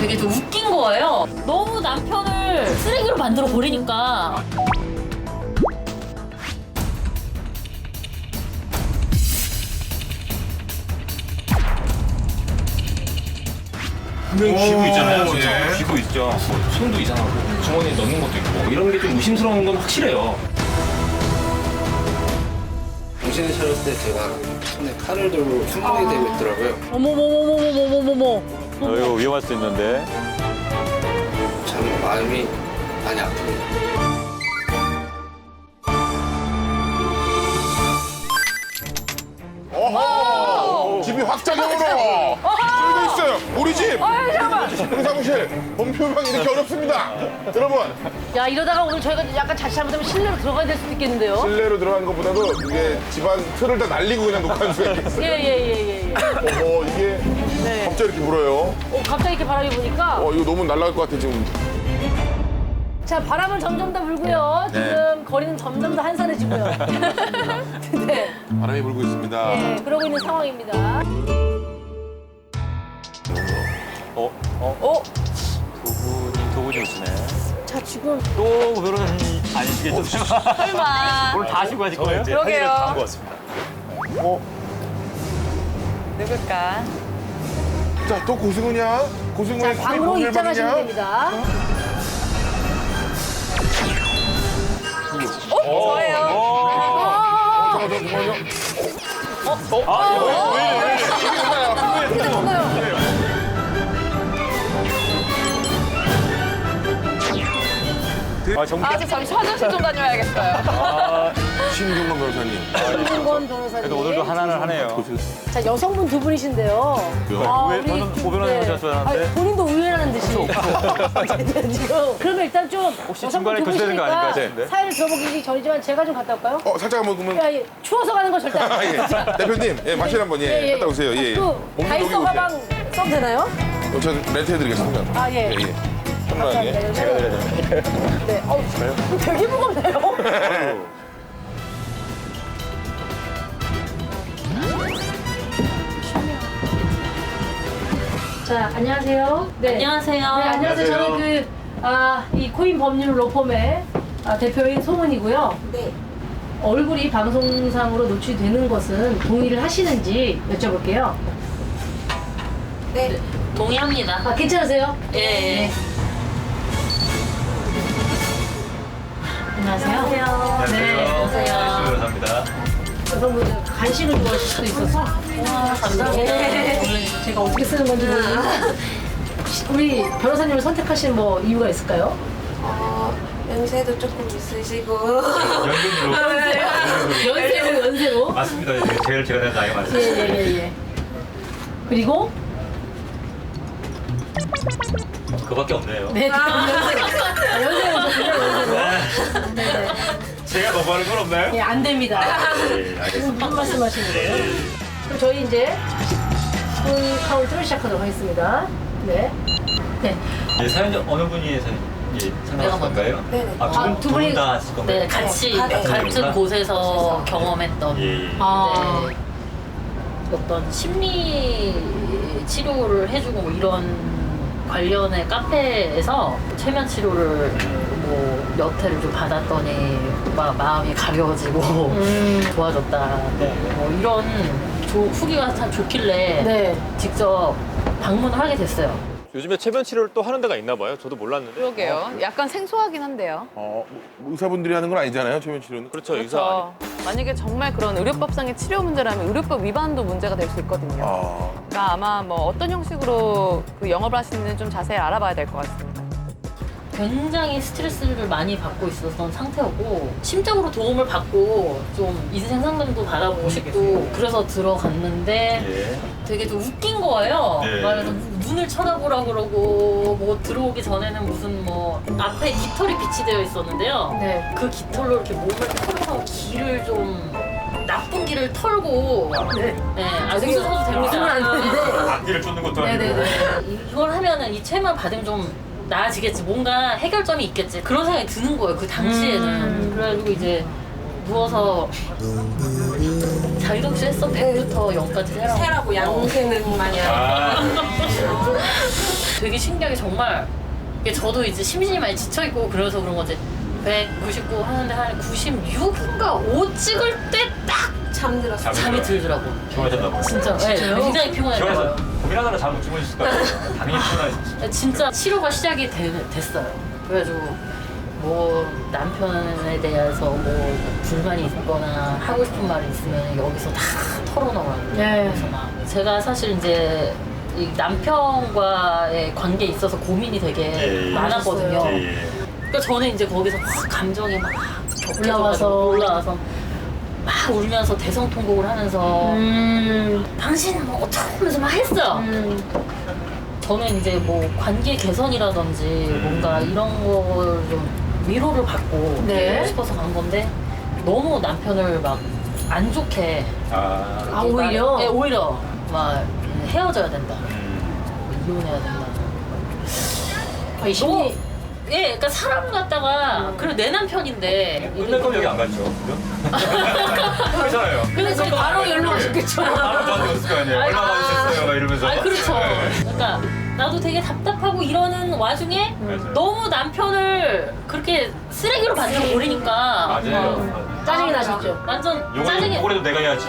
되게 좀 웃긴 거예요. 너무 남편을 쓰레기로 만들어 버리니까. 분명히 쥐고 있잖아요. 오, 예. 쥐고 있죠. 뭐 손도 이상하고 주머니에 넣는 것도 있고 이런 게 좀 의심스러운 건 확실해요. 정신을 차렸을 때 제가 손에 칼을 들고 숨어게 되고 있더라고요. 어머머머머머머머머. 이거 위험할 수 있는데. 참 마음이 많이 아픕니다. 어허! 집이 확장형으로 쫄고 있어요. 우리 집! 우리 사무실! 본표방이 이렇게 어렵습니다. 여러분, 야, 이러다가 오늘 저희가 약간 자칫 잘못하면 실내로 들어가야 될 수도 있겠는데요? 실내로 들어가는 것보다도 이게 집안 틀을 다 날리고 그냥 녹화할 수가 있겠어요. 예. 어머, 이게 네. 갑자기 이렇게 불어요. 갑자기 이렇게 바람이 부니까. 이거 너무 날아갈 것 같아, 지금. 자, 바람은 점점 더 불고요. 지금 거리는 점점 더 한산해지고요. 네. 바람이 불고 있습니다. 네, 그러고 있는 상황입니다. 두 분이 오시네. 자, 지금 또 변호사님 아니시겠죠? 설마. 오늘 다 하시고 하실 거예요? 그러게요. 다한 것 같습니다. 누굴까? 자, 또 고승우냐? 고승우의 자, 방으로 입장하시면 됩니다. 저예요. 잠깐만요. 아, 저 잠시 화장실 좀 다녀야겠어요. 신중건 변호사님. 김동건 변호사님. 그래도 오늘도 하나를 하네요. 자, 여성분 두 분이신데요. 저는 고변호사님 오실 줄 알았는데. 본인도 의외라는 듯이. 지금. 그러면 일단 좀 혹시 여성분 중간에 두 교체되는 거 분이시니까 아닌가 싶은데? 사연을 들어보기 전이지만 제가 좀 갔다 올까요? 살짝 한번 그러면. 야, 예. 추워서 가는 거 절대 안 아, 돼요. 예. 대표님, 예, 마실 한번, 예, 갔다 오세요. 예. 또 몸좀 다이소 녹이고 가방 써도 되나요? 오세요. 저 렌트해드리겠습니다. 아, 예. 편안하게. 네. 되게 무겁네요. 자, 안녕하세요. 네. 안녕하세요. 네, 안녕하세요. 저는 이 코인 법률 로펌의 대표인 송은이고요. 네. 얼굴이 방송상으로 노출되는 것은 동의를 하시는지 여쭤볼게요. 네. 동의합니다. 괜찮으세요? 예. 안녕하세요. 네, 안녕하세요. 감사합니다. 여러분들 간식을 좋아하실 수도 있어서 감사합니다. 제가 어떻게 쓰는 건지 모르는데 혹시 우리 변호사님을 선택하신 뭐 이유가 있을까요? 연세도 조금 있으시고. 연세로 맞습니다. 제일 제가 된 나이가 많습니다. 예. 그리고 그거밖에 없네요. 네, 연세로 네. 제가 더 바른 건 없나요? 예, 안 됩니다. 네, 알겠습니다. 무슨 말씀하시는 거예요? 그럼 저희 이제 10분 카운트를 시작하도록 하겠습니다. 네. 사연 어느 분이 상담하실 건가요? 네네. 두 분이- 다 하실 건가요? 네, 같이 네. 같은 곳에서 경험했던 예. 네, 어떤 심리 치료를 해주고 뭐 이런 관련의 카페에서 최면 치료를 뭐 몇 회를 좀 받았더니 마음이 가벼워지고 좋아졌다. 뭐 이런 후기가 참 좋길래 네. 직접 방문을 하게 됐어요. 요즘에 체면 치료를 또 하는 데가 있나 봐요. 저도 몰랐는데. 그러게요. 약간 생소하긴 한데요. 의사분들이 하는 건 아니잖아요, 최면 치료는. 그렇죠. 의사 아니. 그렇죠. 만약에 정말 그런 의료법상의 치료 문제라면 의료법 위반도 문제가 될 수 있거든요. 그러니까 아마 뭐 어떤 형식으로 그 영업을 하시는지 좀 자세히 알아봐야 될 것 같습니다. 굉장히 스트레스를 많이 받고 있었던 상태였고 심적으로 도움을 받고 좀 인생 상담도 받아보고 싶고 그래서 들어갔는데 예. 되게 좀 웃긴 거예요. 네. 그래서 눈을 쳐다보라 그러고 뭐 들어오기 전에는 무슨 뭐 앞에 깃털이 비치되어 있었는데요. 네. 그 깃털로 이렇게 몸을 털어서 기를 좀 나쁜 기를 털고 네. 웃으셔도 됩니다. 웃으면 안 되는데. 앞뒤를 쫓는 것도 아니고. 네네네. 이걸 하면은 이 체면 받으면 좀 나아지겠지, 뭔가 해결점이 있겠지 그런 생각이 드는 거예요 그 당시에는. 그래가지고 이제 누워서 자기도 혹시 했어? 100부터 0까지 세라고 세라고 양세는 마냥. 되게 신기하게 정말 이게 저도 이제 심신이 많이 지쳐있고 그래서 그런 거지 199 하는데 한 96인가 5 찍을 때 딱 잠이 들더라고. 피곤하셨나 진짜 네, 굉장히 피곤했어요. 피곤해서 고민하느라 잠 못 주무셨을 것 같아요. 당연히 피곤하셨어요. 진짜 치료가 시작이 됐어요. 그래가지고 뭐 남편에 대해서 뭐 불만이 있거나 하고 싶은 말이 있으면 여기서 다 털어놓으라고. 네. 그래서 막 제가 사실 이제 이 남편과의 관계에 있어서 고민이 되게 많았거든요. 그러니까 저는 이제 거기서 막 감정이 막 올라와서 막 울면서 대성통곡을 하면서 당신 뭐 어쩌면서 막 했어요. 저는 이제 뭐 관계 개선이라든지 뭔가 이런 거 좀 위로를 받고 네. 싶어서 간 건데 너무 남편을 막 안 좋게 아, 오히려? 네, 오히려 막 헤어져야 된다. 이혼해야 된다. 이 심리 예, 그러니까 사람 갖다가 그리고 내 남편인데 끝날 거면 여기 안 갔죠. 그죠? 그렇잖아요. 그래서 바로 연락 오셨겠죠. 바로 저한테 왔을 거 아니에요. 아니, 얼마 받으셨어요? 막 이러면서. 아 그렇죠. 네. 그러니까 나도 되게 답답하고 이러는 와중에 맞아요. 너무 남편을 그렇게 쓰레기로 만들어 버리니까 맞아요. 짜증이 나셨죠? 완전 짜증이. 요거라도 내가 해야지.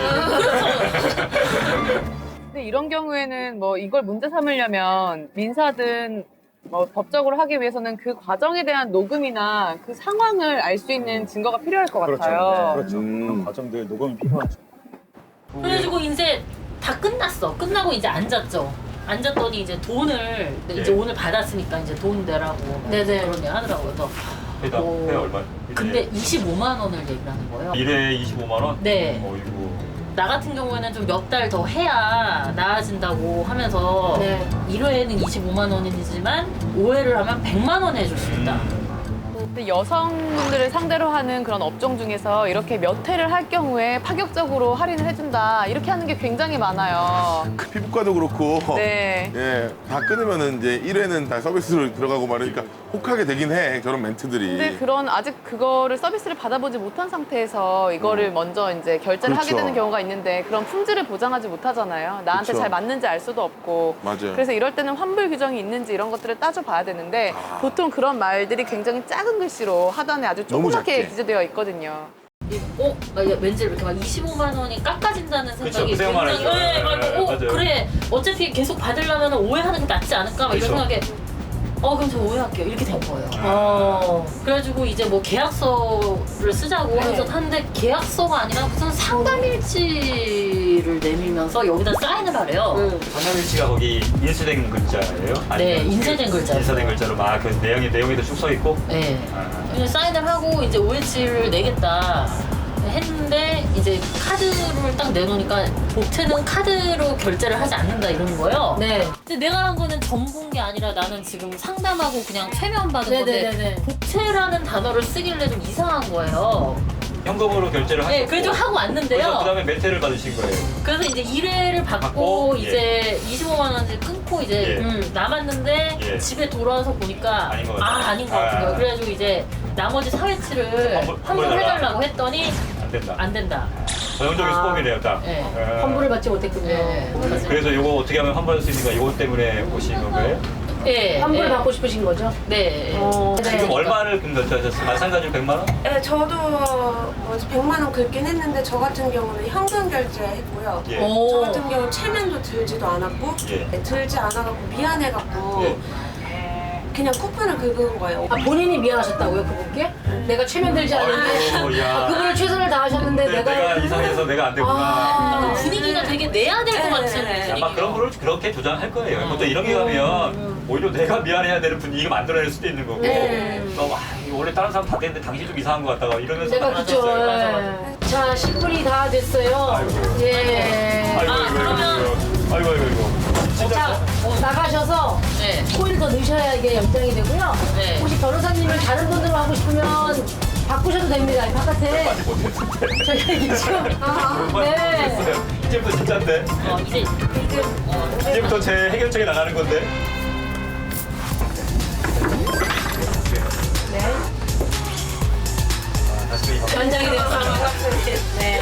근데 이런 경우에는 뭐 이걸 문제 삼으려면 민사든 뭐 법적으로 하기 위해서는 그 과정에 대한 녹음이나 그 상황을 알 수 있는 증거가 필요할 것 같아요. 그렇죠. 그런 과정들 녹음이 필요하죠. 그래가지고 이제 다 끝났어. 끝나고 이제 앉았죠. 앉았더니 이제 돈을 이제 오늘 받았으니까 이제 돈 내라고 네네. 그런 애 하더라고요. 그래서 회다 뭐, 회 얼마? 근데 25만 원을 얘기를 하는 거예요. 일에 25만 원? 네. 어이구. 나 같은 경우에는 좀 몇 달 더 해야 나아진다고 하면서 네. 1회에는 25만 원이지만 5회를 하면 100만 원 해줄 수 있다. 근데 여성분들을 상대로 하는 그런 업종 중에서 이렇게 몇 회를 할 경우에 파격적으로 할인을 해준다 이렇게 하는 게 굉장히 많아요. 그 피부과도 그렇고. 네. 예, 다 끊으면은 이제 1회는 다 서비스로 들어가고 말으니까 혹하게 되긴 해, 저런 멘트들이. 근데 그런 아직 그거를 서비스를 받아보지 못한 상태에서 이거를 먼저 이제 결제를 하게 그렇죠. 되는 경우가 있는데 그런 품질을 보장하지 못하잖아요. 나한테 그렇죠. 잘 맞는지 알 수도 없고. 맞아요. 그래서 이럴 때는 환불 규정이 있는지 이런 것들을 따져봐야 되는데 보통 그런 말들이 굉장히 작은 글씨로 하단에 아주 너무 조그맣게 작게. 기재되어 있거든요. 왠지 이렇게 막 25만 원이 깎아진다는 그쵸, 생각이 그 생각만 하죠. 네, 막, 네, 맞아요. 그래 어차피 계속 받으려면 오해하는 게 낫지 않을까 막 이런 그쵸. 생각에 그럼 저 오해할게요 이렇게 된 거예요. 그래가지고 이제 뭐 계약서를 쓰자고 해서 하는데 계약서가 아니라 무슨 상담일지를 내밀면서 여기다 사인을 하래요. 상담일치가 거기 인쇄된 글자예요? 네, 아니면 인쇄된 글자예요. 인쇄된 글자로 막 그 내용이 쭉 써 있고. 네. 아. 그래서 사인을 하고 이제 OH를 내겠다 했는데 이제 카드를 딱 내놓으니까 복채는 카드로 결제를 하지 않는다 이러는 거예요. 네. 근데 내가 한 거는 전부인 게 아니라 나는 지금 상담하고 그냥 최면 받은 네네네네. 건데 복채라는 단어를 쓰길래 좀 이상한 거예요. 현금으로 결제를 하시고. 네, 그래도 하고 왔는데요. 그래서 그다음에 메테를 받으신 거예요. 그래서 이제 1회를 받고 받고, 이제 25만 원을 끊고 이제 예. 남았는데 예. 집에 돌아와서 보니까 아닌 것 같아요. 아닌 것 같은 거예요. 그래가지고 이제 나머지 4회치를 환불해달라고 했더니 안 된다. 안 된다. 전형적인 수법이네요, 딱. 네. 아. 환불을 받지 못했군요. 네. 그래서 이거 어떻게 하면 환불할 수 있는가 이것 때문에 오신 건가요? 네. 환불을 네. 받고 싶으신 거죠? 네. 지금 얼마를 결제하셨어요? 마찬가지로 100만 원? 네, 저도 뭐 100만 원 긁긴 했는데 저 같은 경우는 현금 결제했고요. 예. 오. 저 같은 경우는 체면도 들지도 않았고 예. 들지 않아갖고 미안해갖고 예. 그냥 쿠폰을 긁은 거예요. 아, 본인이 미안하셨다고요, 그분께? 내가 최면 들지 않는데. 아이고, 야. 그분을 최선을 다하셨는데 내가 이상해서 내가 안 되구나. 분위기가 되게 내야 될 것 같은 네. 분위기. 아마 그런 거를 그렇게 조장할 거예요. 보통 이런 게 가면 오히려 내가 미안해야 되는 분위기가 만들어낼 수도 있는 거고. 이거 원래 다른 사람 다 되는데 당신 좀 이상한 것 같다가 이러면서 내가 막 그쵸. 있어요. 예. 자, 10분이 다 됐어요. 아이고. 예. 아이고. 자, 나가셔서 네. 코일 더 넣으셔야 이게 연장이 되고요. 네. 혹시 변호사님을 다른 분들로 하고 싶으면 바꾸셔도 됩니다. 이 바깥에. 저희가 이게 지금. 네. 이제부터 진짜인데. 이제부터 제 해결책이 나가는 건데. 연장이 됐어요. 네.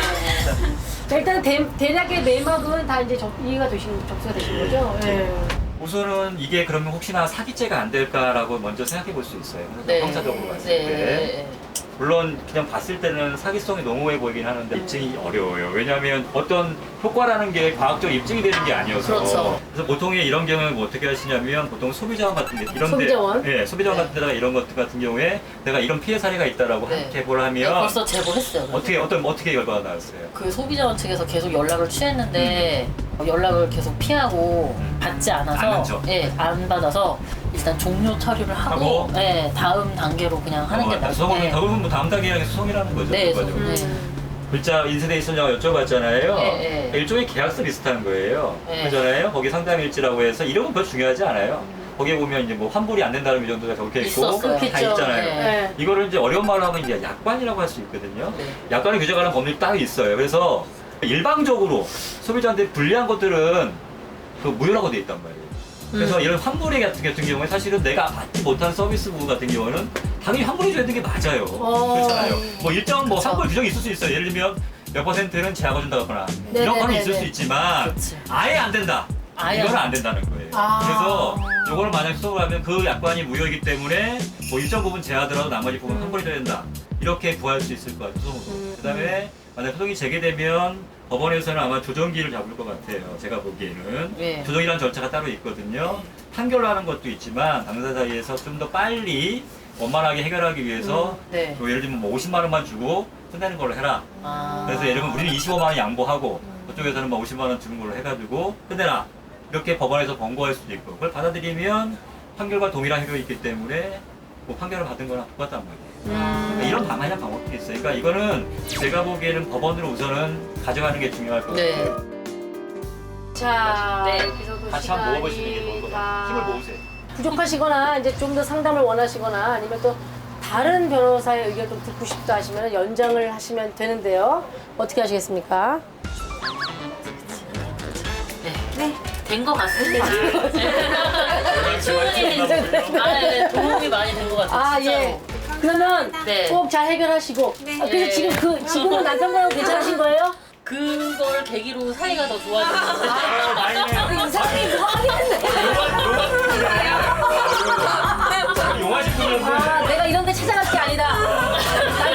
자, 일단 대략의 내막은 다 이제 이해가 접수가 되신 거죠? 네. 우선은 이게 그러면 혹시나 사기죄가 안 될까라고 먼저 생각해 볼 수 있어요. 네. 형사적으로 봤을 네. 때. 물론 그냥 봤을 때는 사기성이 농후해 보이긴 하는데 입증이 어려워요. 왜냐하면 어떤 효과라는 게 과학적으로 입증이 되는 게 아니어서. 그렇죠. 그래서 보통에 이런 경우는 뭐 어떻게 하시냐면 보통 소비자원 같은 데 이런 소비자원? 데, 네, 소비자원 네. 같은 데다가 이런 것 같은 경우에 내가 이런 피해 사례가 있다라고 네. 제보를 네, 하면 벌써 제보했어요. 그래서. 어떻게 결과가 나왔어요? 그 소비자원 측에서 계속 연락을 취했는데 연락을 계속 피하고 받지 안 않아서 했죠? 예, 안 받아서 일단 종료 처리를 하고, 하고? 예, 다음 단계로 그냥 하는 게 소송은 낫네. 뭐 다음 단계랑 소송이라는 거죠. 네, 결과적으로. 네. 글자 인쇄돼 있었냐고 여쭤봤잖아요. 네, 네. 일종의 계약서 비슷한 거예요. 네. 그잖아요. 거기 상담일지라고 해서 이름은 별로 중요하지 않아요. 거기에 보면 이제 뭐 환불이 안 된다는 이 정도가 적혀 있고 있었어요. 다 그렇겠죠. 있잖아요. 네. 이거를 이제 어려운 말로 하면 이제 약관이라고 할 수 있거든요. 네. 약관을 규정하는 법률이 딱 있어요. 그래서 일방적으로 소비자한테 불리한 것들은 그 무효라고 돼 있단 말이에요. 그래서 이런 환불회 같은 경우에 사실은 내가 받지 못한 서비스 부분 같은 경우는 당연히 환불해줘야 되는 게 맞아요. 그렇잖아요. 뭐 일정 뭐 환불 규정이 있을 수 있어요. 예를 들면 몇 %는 제약을 준다거나 이런 거는 있을 수 있지만 그렇지. 아예 안 된다. 아예 이거는 안 된다는 거예요. 그래서 이거를 만약 수속을 하면 그 약관이 무효이기 때문에 뭐 일정 부분 제하더라도 나머지 부분 환불해줘야 된다. 이렇게 구할 수 있을 것 같아요. 소송으로. 그다음에 만약 소송이 제기되면 법원에서는 아마 조정기를 잡을 것 같아요. 제가 보기에는. 네. 조정이라는 절차가 따로 있거든요. 판결로 하는 것도 있지만 당사 사이에서 좀 더 빨리 원만하게 해결하기 위해서 네. 뭐 예를 들면 뭐 50만 원만 주고 끝내는 걸로 해라. 아. 그래서 예를 들면 우리는 25만 원 양보하고 그쪽에서는 뭐 50만 원 주는 걸로 해가지고 끝내라. 이렇게 법원에서 권고할 수도 있고 그걸 받아들이면 판결과 동일한 효력이 있기 때문에 뭐 판결을 받은 거랑 똑같단 말이에요. 그러니까 이런 다양한 방법들이 있어요. 그러니까 이거는 제가 보기에는 법원으로 우선은 가져가는 게 중요할 것 네. 같아요. 자, 네. 여기서 또 같이 한번 모아보시는 게 좋을 것 시간이 같아요. 힘을 모으세요. 부족하시거나 이제 좀 더 상담을 원하시거나 아니면 또 다른 변호사의 의견 좀 듣고 싶다 하시면 연장을 하시면 되는데요. 어떻게 하시겠습니까? 네. 된 것 같습니다. 충분히 도움이 많이 된 것 같아요. 아, 진짜로. 예. 그러면 네. 꼭 잘 해결하시고. 네. 아, 그래서 지금은 남편분하고 괜찮으신 거예요? 그걸 계기로 사이가 더 좋아졌는데. 이 사람이 뭐 하겠는데? 용하신 분은 아, 내가 이런 데 찾아갈 게 아니다.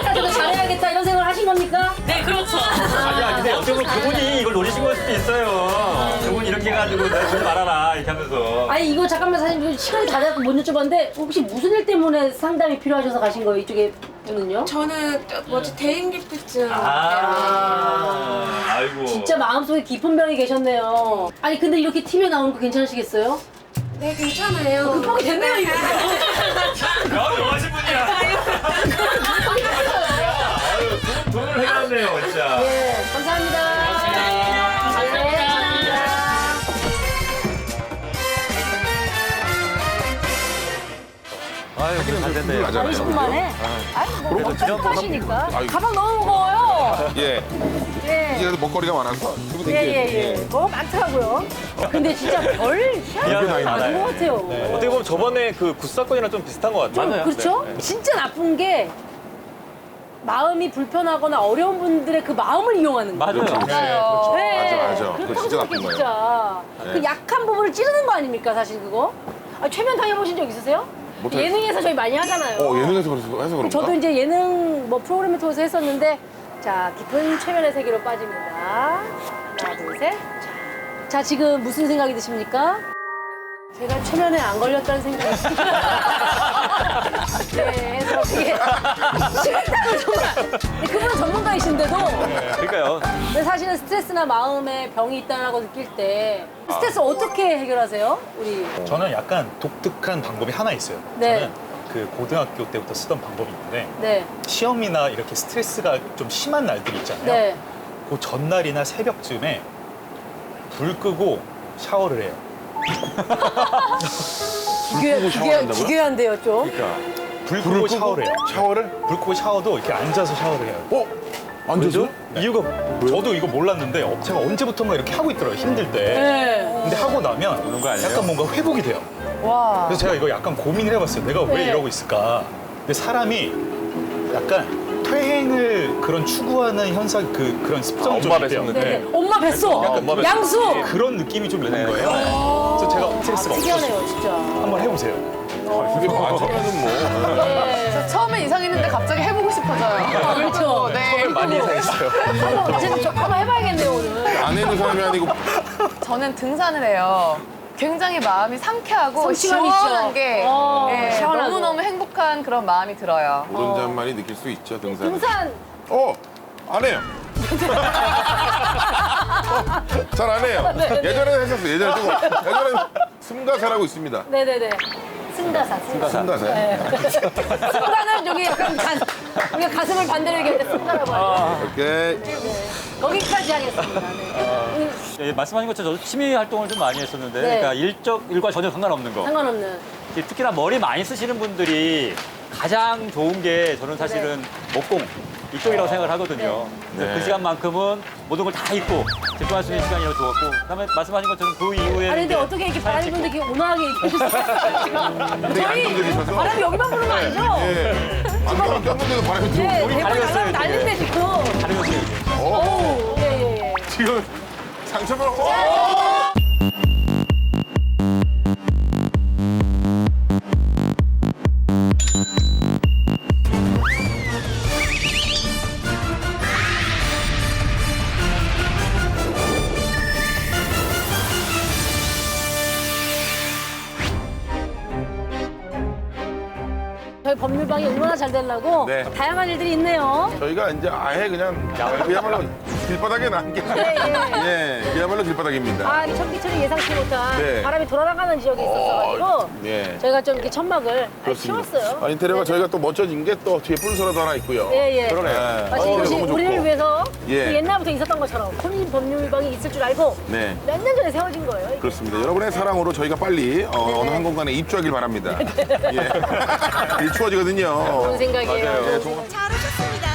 나까지도 잘해야겠다 이런 생각을 하신 겁니까? 네, 그렇죠. 아니야, 근데 어떻게 보면 그분이 이걸 노리신 걸 수도 있어요. 그분이 이렇게 해가지고 내가 주지 말아라 이렇게 하면서. 아니 이거 잠깐만 사장님 시간이 다 돼서 못 여쭤봤는데 혹시 무슨 일 때문에 상담이 필요하셔서 가신 거예요? 이쪽에 분은요? 저는 뭐지 대인기피증. 아이고. 진짜 마음속에 깊은 병이 계셨네요. 아니 근데 이렇게 팀에 나오는 거 괜찮으시겠어요? 네 괜찮아요. 극복이 됐네요 이거. 용하신 분이야. 돈을 해놨네요, 진짜. 네, 감사합니다. 아유, 잘 됐네요. 나잖아요. 20분 만에? 아니 뭐 어차피 타시니까. 아이고. 가방 너무 무거워요. 예. 예. 이제 먹거리가 많아서 들고 댕겨요. 예예예. 뭐 많더라고요. 근데 진짜 별 희한하게 많은 것 같아요. 어떻게 보면 저번에 그 굿사건이랑 좀 비슷한 것 같아요. 좀 그렇죠? 진짜 나쁜 게 마음이 불편하거나 어려운 분들의 그 마음을 이용하는 거예요. 맞아요. 네. 맞아. 그거 그렇다고 진짜 생각해 나쁜 거예요. 진짜. 네. 그 약한 부분을 찌르는 거 아닙니까 사실 그거? 아, 최면 당해보신 적 있으세요? 못해요. 예능에서 저희 많이 하잖아요. 예능에서 해서 그런가? 저도 이제 예능 뭐 프로그램을 통해서 했었는데 자 깊은 최면의 세계로 빠집니다. 하나 둘 셋. 자 지금 무슨 생각이 드십니까? 제가 최면에 안 걸렸다는 생각이 네, 그래서 그게 싫다고 정말. 근데 그분은 전문가이신데도 그러니까요. 근데 사실은 스트레스나 마음에 병이 있다고 느낄 때 스트레스 어떻게 해결하세요? 우리 저는 약간 독특한 방법이 하나 있어요. 네. 저는 그 고등학교 때부터 쓰던 방법이 있는데 네, 시험이나 이렇게 스트레스가 좀 심한 날들이 있잖아요. 네. 그 전날이나 새벽쯤에 불 끄고 샤워를 해요. 기괴한데요 좀. 불 끄고 샤워를 해요. 샤워를? 불 끄고 샤워도 이렇게 앉아서 샤워를 해요. 앉아서? 이유가 저도 이거 몰랐는데 제가 언제부턴가 이렇게 하고 있더라고요. 힘들 때. 네. 근데 하고 나면 약간 뭔가 회복이 돼요. 와. 그래서 제가 이거 약간 고민을 해봤어요. 내가 왜 네. 이러고 있을까? 근데 사람이 약간 퇴행을 그런 추구하는 현상 그런 습성적인 엄마 뵀었는데. 네네. 엄마 뱃어. 엄마 뵀어. 양수. 그런 느낌이 좀 있는 거예요. 그래서 제가 스트레스가 없어서 특이하네요, 진짜. 한번 해보세요. 그게 많잖아는 뭐. 네. 처음엔 이상했는데 갑자기 해보고 싶어져요. 그렇죠. 네. 많이 이상했어요. 이제 저 한번 해봐야겠네요, 오늘. 안에 있는 사람이 아니고 저는 등산을 해요. 굉장히 마음이 상쾌하고 성취감 시원한 있죠. 게 예, 시원하고. 너무너무 행복한 그런 마음이 들어요. 오른잔만이 느낄 수 있죠, 등산. 등산. 안 해요. 잘 안 해요. 예전에는 했었어요. 예전에 승가사라고 있습니다. 네네네. 승가사. 승가사. 네. 승가는 여기 약간 우리가 가슴을 반대로 얘기하는데 승가라고 하죠. 오케이. 거기까지 하겠습니다. 네. 예, 말씀하신 것처럼 저도 취미 활동을 좀 많이 했었는데, 네. 그러니까 일과 전혀 상관없는 거. 상관없는. 특히나 머리 많이 쓰시는 분들이 가장 좋은 게 저는 사실은 목공 이쪽이라고 생각을 하거든요. 그래서 그 시간만큼은 모든 걸 다 잊고 집중할 수 있는 시간이라고 좋았고, 그다음에 말씀하신 것처럼 그 이후에 아니 근데 어떻게 이렇게 바람이 부는데 이렇게 온화하게 얘기해 주세요? 되게 안정적이셔서. 바람이 여기만 부는 거 아니죠? 예. 안경 꼈는데도 바람이 들어오고. 네, 머리 대박 가려졌어요, 날라면 난린데 지금. 다르거든요. 이게. 오, 예. 지금 상처가. 저희 법률방이 얼마나 잘 되려고 네. 다양한 일들이 있네요. 저희가 이제 아예 그냥 그야말로 길바닥에 난 게. 예, 그야말로 길바닥입니다. 아, 이 천기철이 예상치 못한 네. 바람이 돌아나가는 지역이 있었어가지고 예. 저희가 좀 이렇게 천막을 키웠어요. 아, 인테리어가 저희가 또 멋져진 게 또 뒤에 뿔소라도 하나 있고요. 예, 예. 그러네. 마치 이것이 너무 좋고. 우리를 위해서 예. 그 옛날부터 있었던 것처럼 혼인 법률방이 있을 줄 알고 네. 몇 년 전에 세워진 거예요. 이게. 그렇습니다. 여러분의 사랑으로 저희가 빨리 어느 한 공간에 입주하길 바랍니다. 예. 일 추워지거든요. 좋은 생각이에요. 예, 좋은- 잘 오셨습니다.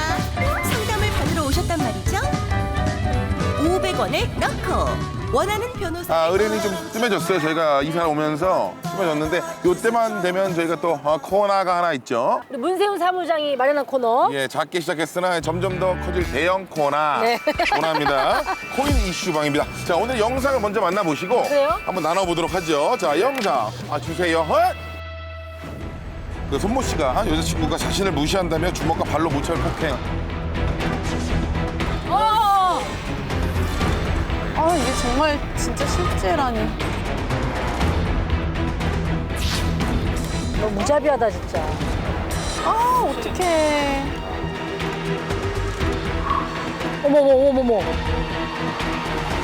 상담을 받으러 오셨단 말이죠? 500원을 넣고 원하는 변호사. 아, 의뢰인이 좀 뜸해졌어요. 저희가 이사 오면서 뜸해졌는데 이때만 되면 저희가 또 코너가 하나 있죠. 우리 문세훈 사무장이 마련한 코너. 예, 작게 시작했으나 점점 더 커질 대형 코너. 네. 코너입니다. 코인 이슈방입니다. 자, 오늘 영상을 먼저 만나보시고 그래요? 한번 나눠보도록 하죠. 자, 영상 주세요. 헛! 그 손모 씨가 여자친구가 자신을 무시한다며 주먹과 발로 무차를 폭행. 아, 이게 정말 진짜 실제라니. 너무 무자비하다 진짜. 아, 어떡해. 어머머머머머.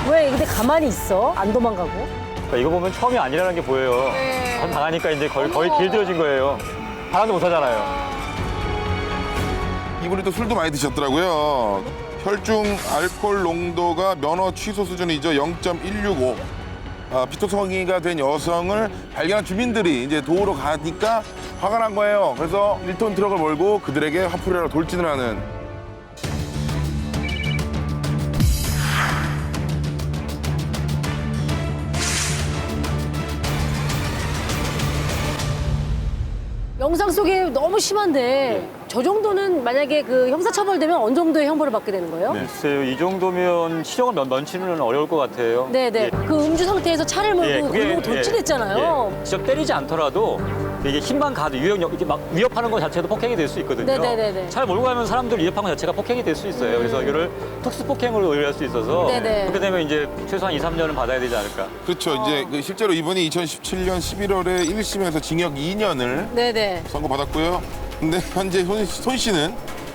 왜 근데 가만히 있어? 안 도망가고? 그러니까 이거 보면 처음이 아니라는 게 보여요. 네. 한 당하니까 이제 거의 길들여진 거예요. 바람도 못 하잖아요. 이분이 또 술도 많이 드셨더라고요. 혈중 알코올 농도가 면허 취소 수준이죠. 0.165. 피토성이가 된 여성을 발견한 주민들이 이제 도우러 가니까 화가 난 거예요. 그래서 1톤 트럭을 몰고 그들에게 화풀이하러 돌진을 하는. 영상 속에 너무 심한데 저 정도는 만약에 그 형사처벌되면 어느 정도의 형벌을 받게 되는 거예요? 글쎄요, 이 정도면 시정을 면치는 어려울 것 같아요. 네네. 예. 그 음주 상태에서 차를 몰고 그리고 돌진했잖아요. 예. 직접 때리지 않더라도 이게 힘만 가도 이게 막 위협하는 것 자체도 폭행이 될 수 있거든요. 네네네네. 차를 몰고 가면 사람들 위협하는 것 자체가 폭행이 될 수 있어요. 그래서 이거를 특수폭행으로 의뢰할 수 있어서 네네. 그렇게 되면 이제 최소한 2, 3년은 받아야 되지 않을까. 그렇죠. 이제 그 실제로 이번이 2017년 11월에 1심에서 징역 2년을 네네. 선고받았고요. 근데 현재 손 씨는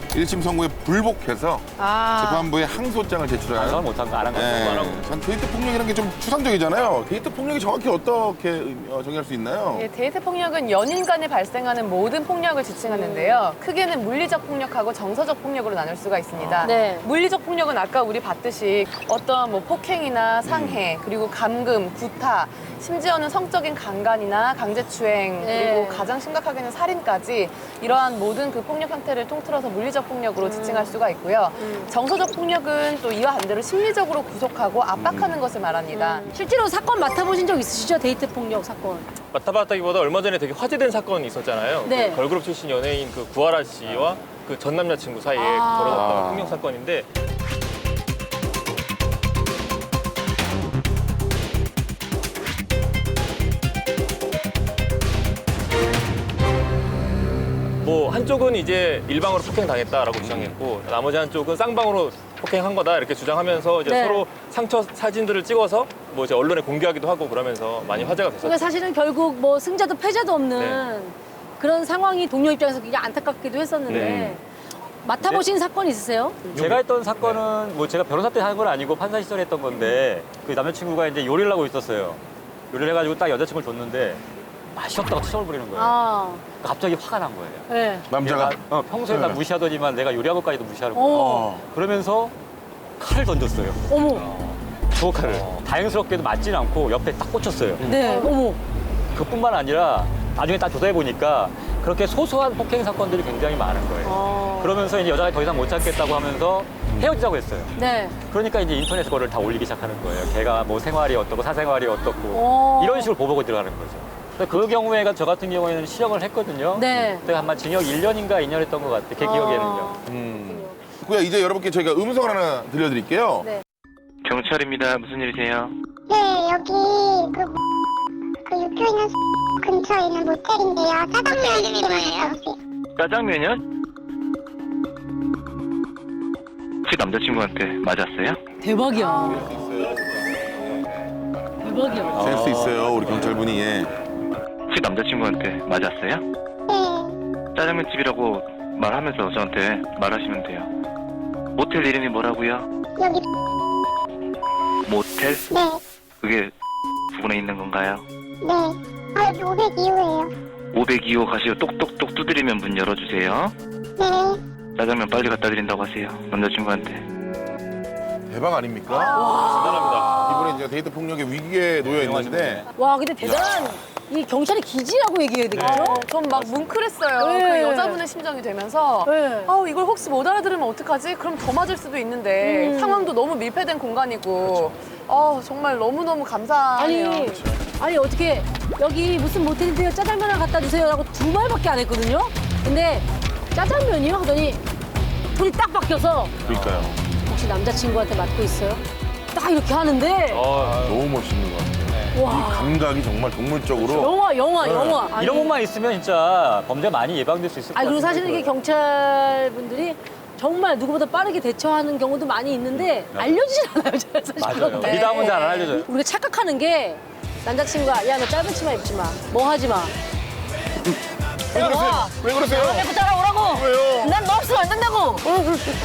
1심 선고에 불복해서 재판부에 항소장을 제출한. 반성을 못한 거, 안 한 거죠. 전 데이트 폭력이라는 게 좀 추상적이잖아요. 데이트 폭력이 정확히 어떻게 정의할 수 있나요? 예, 데이트 폭력은 연인 간에 발생하는 모든 폭력을 지칭하는데요. 크게는 물리적 폭력하고 정서적 폭력으로 나눌 수가 있습니다. 네. 물리적 폭력은 아까 우리 봤듯이 어떤 뭐 폭행이나 상해, 그리고 감금, 구타, 심지어는 성적인 강간이나 강제추행, 네. 그리고 가장 심각하게는 살인까지 이러한 모든 그 폭력 형태를 통틀어서 물리적 폭력으로 지칭할 수가 있고요. 정서적 폭력은 또 이와 반대로 심리적으로 구속하고 압박하는 것을 말합니다. 실제로 사건 맡아보신 적 있으시죠? 데이트 폭력 사건. 맡아봤다기보다 얼마 전에 되게 화제된 사건이 있었잖아요. 네. 걸그룹 출신 연예인 그 구하라 씨와 그 전 남자친구 사이에 아. 벌어졌던 폭력 사건인데 뭐 한쪽은 이제 일방으로 폭행당했다라고 주장했고 나머지 한쪽은 쌍방으로 폭행한 거다 이렇게 주장하면서 이제 네. 서로 상처 사진들을 찍어서 뭐 이제 언론에 공개하기도 하고 그러면서 많이 화제가 됐었죠. 그러니까 사실은 결국 뭐 승자도 패자도 없는 그런 상황이 동료 입장에서 굉장히 안타깝기도 했었는데 네. 맡아보신 사건 있으세요? 제가 했던 사건은 뭐 제가 변호사 때 한 건 아니고 판사 시절에 했던 건데 그 남자친구가 이제 요리를 하고 있었어요. 요리를 해가지고 딱 여자친구를 줬는데 맛이 없다고 투정을 부리는 거예요. 아, 갑자기 화가 난 거예요. 네. 남자가 내가, 평소에 나 무시하더니만 내가 요리한 것까지도 무시하는 거예요. 어, 그러면서 칼을 던졌어요. 어머, 주먹칼을. 다행스럽게도 맞지는 않고 옆에 딱 꽂혔어요. 네, 어머. 그뿐만 아니라 나중에 딱 조사해 보니까 그렇게 소소한 폭행 사건들이 굉장히 많은 거예요. 어. 그러면서 이제 여자가 더 이상 못 참겠다고 하면서 헤어지자고 했어요. 네. 그러니까 이제 인터넷에 그거를 다 올리기 시작하는 거예요. 걔가 뭐 생활이 어떻고 사생활이 어떻고 어. 이런 식으로 보복을 들어가는 거죠. 그래서 그 경우에가 저 같은 경우에는 실형을 했거든요. 네. 그때 아마 징역 1년인가 2년 했던 것 같아요. 제 기억에는요. 그야 이제 여러분께 저희가 음성을 하나 들려드릴게요. 네. 경찰입니다. 무슨 일이세요? 네, 여기 그 육교 있는 근처에 있는 모텔인데요. 짜장면 집에 갔다 오세요. 짜장면이요? 혹시 남자친구한테 맞았어요? 대박이야. 대박이야. 센스 있어요 우리 경찰분이. 예. 혹시 남자친구한테 맞았어요? 네, 짜장면 집이라고 말하면서 저한테 말하시면 돼요. 모텔 이름이 뭐라고요? 여기 모텔? 네, 그게 부근에 있는 건가요? 네. 아, 여기 502호예요. 502호 가시고 똑똑똑 두드리면 문 열어주세요. 네, 짜장면 빨리 갖다 드린다고 하세요. 남자친구한테. 대박 아닙니까? 대단합니다. 이분이 이제 데이트 폭력의 위기에 놓여 있는데 와, 근데 대단한 이 경찰의 기지라고 얘기해야 되겠죠? 전 막 뭉클했어요. 네. 그 여자분의 심정이 되면서 네. 이걸 혹시 못 알아들으면 어떡하지? 그럼 더 맞을 수도 있는데 상황도 너무 밀폐된 공간이고 정말 너무너무 감사해요. 아니 어떻게 여기 무슨 모텔인데요? 짜장면 하나 갖다 주세요라고 두 말밖에 안 했거든요. 근데 짜장면이요? 하더니 톤이 딱 바뀌어서 그러니까요. 혹시 남자친구한테 맡고 있어요? 딱 이렇게 하는데 너무 멋있는 것 같아요. 이 와, 감각이 정말 동물적으로. 영화. 아니, 이런 것만 있으면 진짜 범죄 많이 예방될 수 있을 것 아니 같아요. 그리고 사실은 이게 경찰분들이 정말 누구보다 빠르게 대처하는 경우도 많이 있는데 알려지질 않아요, 잘 사실. 맞아요. 그런데. 미담은 잘 안 알려줘요. 우리가 착각하는 게 남자친구가 야 너 짧은 치마 입지 마, 뭐 하지 마. 왜 그러세요? 왜 그러세요? 내거 따라오라고. 왜요? 난 너 없으면 안 된다고.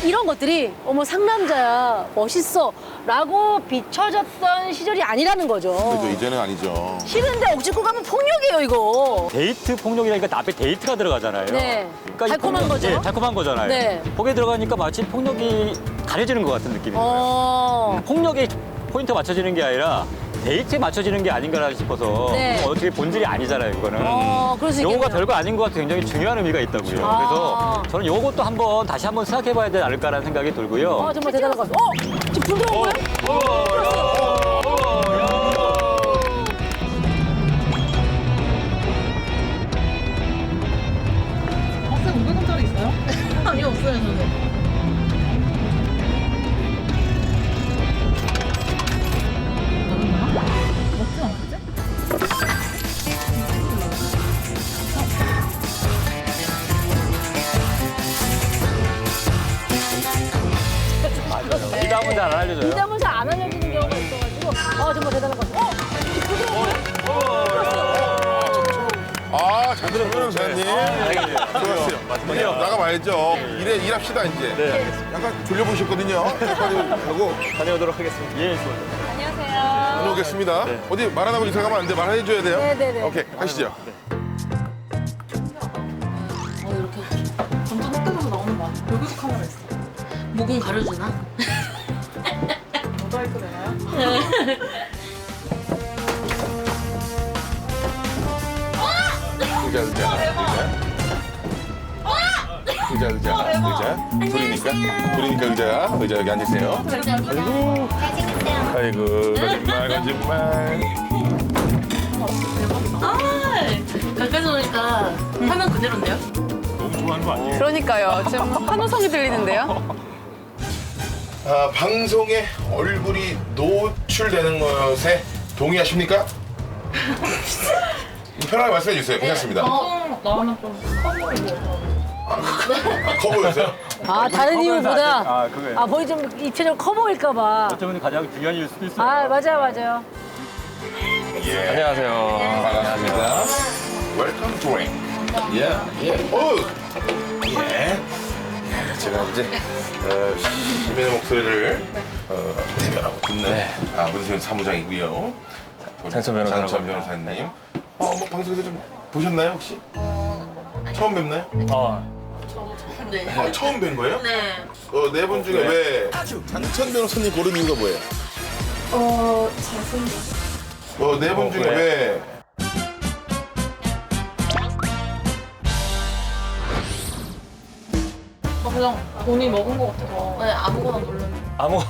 이런 것들이 어머 상남자야 멋있어라고 비춰졌던 시절이 아니라는 거죠. 그래도 이제는 아니죠. 싫은데 억지고 가면 폭력이에요 이거. 데이트 폭력이라니까 앞에 데이트가 들어가잖아요. 네. 그러니까 이 달콤한 폭력- 거죠? 네, 달콤한 거잖아요. 네. 거기에 들어가니까 마치 폭력이 가려지는 것 같은 느낌인 거예요. 폭력에 포인트가 맞춰지는 게 아니라 데이트에 맞춰지는 게 아닌가 싶어서 네. 어떻게 본질이 아니잖아요, 이거는. 그럴 수 요거가 있겠네요. 별거 아닌 것 같아요. 굉장히 중요한 의미가 있다고요. 그래서 저는 요것도 다시 한번 생각해봐야 되지 않을까라는 생각이 들고요. 정말 대단한 것 같아요. 지금 불 들어온 거예요? 아니 없어요 저는. 미담은 잘 안 알려줘요. 미담을 잘 안 알려주는 경우가 있어가지고 정말 대단한 것 같아요. 지금 불 들어온 거예요? 잘 들었어요, 변호사님. 좋았어요. 나가봐야죠. 일합시다, 이제. 약간 졸려보셨거든요. 빨리 하고 다녀오도록 하겠습니다. 예, 다녀오겠습니다. 어디 말 안 하고 이사 가면 안 돼. 말해줘야 돼요. 네네네. 오케이, 가시죠. 이렇게 점점 흑백으로 나오는 거 같아. 여기도 카메라 있어. 목은 가려주나? 모자이크 되나요? 둘이니까 의자 여기 앉으세요. 아이고 거짓말. 가까이서 보니까 화면 그대로인데요? 너무 하는 거 아니에요? 그러니까요. 지금 환호성이 들리는데요. 방송에 얼굴이 노출되는 것에 동의하십니까? 편하게 말씀해 주세요. 괜찮습니다. 나는 좀 커 보여주세요. 아, 다른 이유보다. 아, 그거예요. 아, 보이 좀 입체적으로 커 보일까봐. 어쩌면 가장 중요한 이유일 수도 있어요. 아, 맞아요. 예. 안녕하세요. 반갑습니다. 웰컴 투 링. 예. 예. 제가 이제 시민의 목소리를 대변하고 있는 문세윤 사무장이고요. 장천 변호사라고 장천 변호사님. 뭐 방송에서 좀 보셨나요 혹시? 처음 뵙나요? 네. 처음 뵌 거예요? 네. 네 분 중에 왜 장천 변호사님 고른 이유가 뭐예요? 잘생겼어요. 네 분 중에 왜 그냥 돈이 먹은 것 같아서. 네, 아무거나 누르면. 아무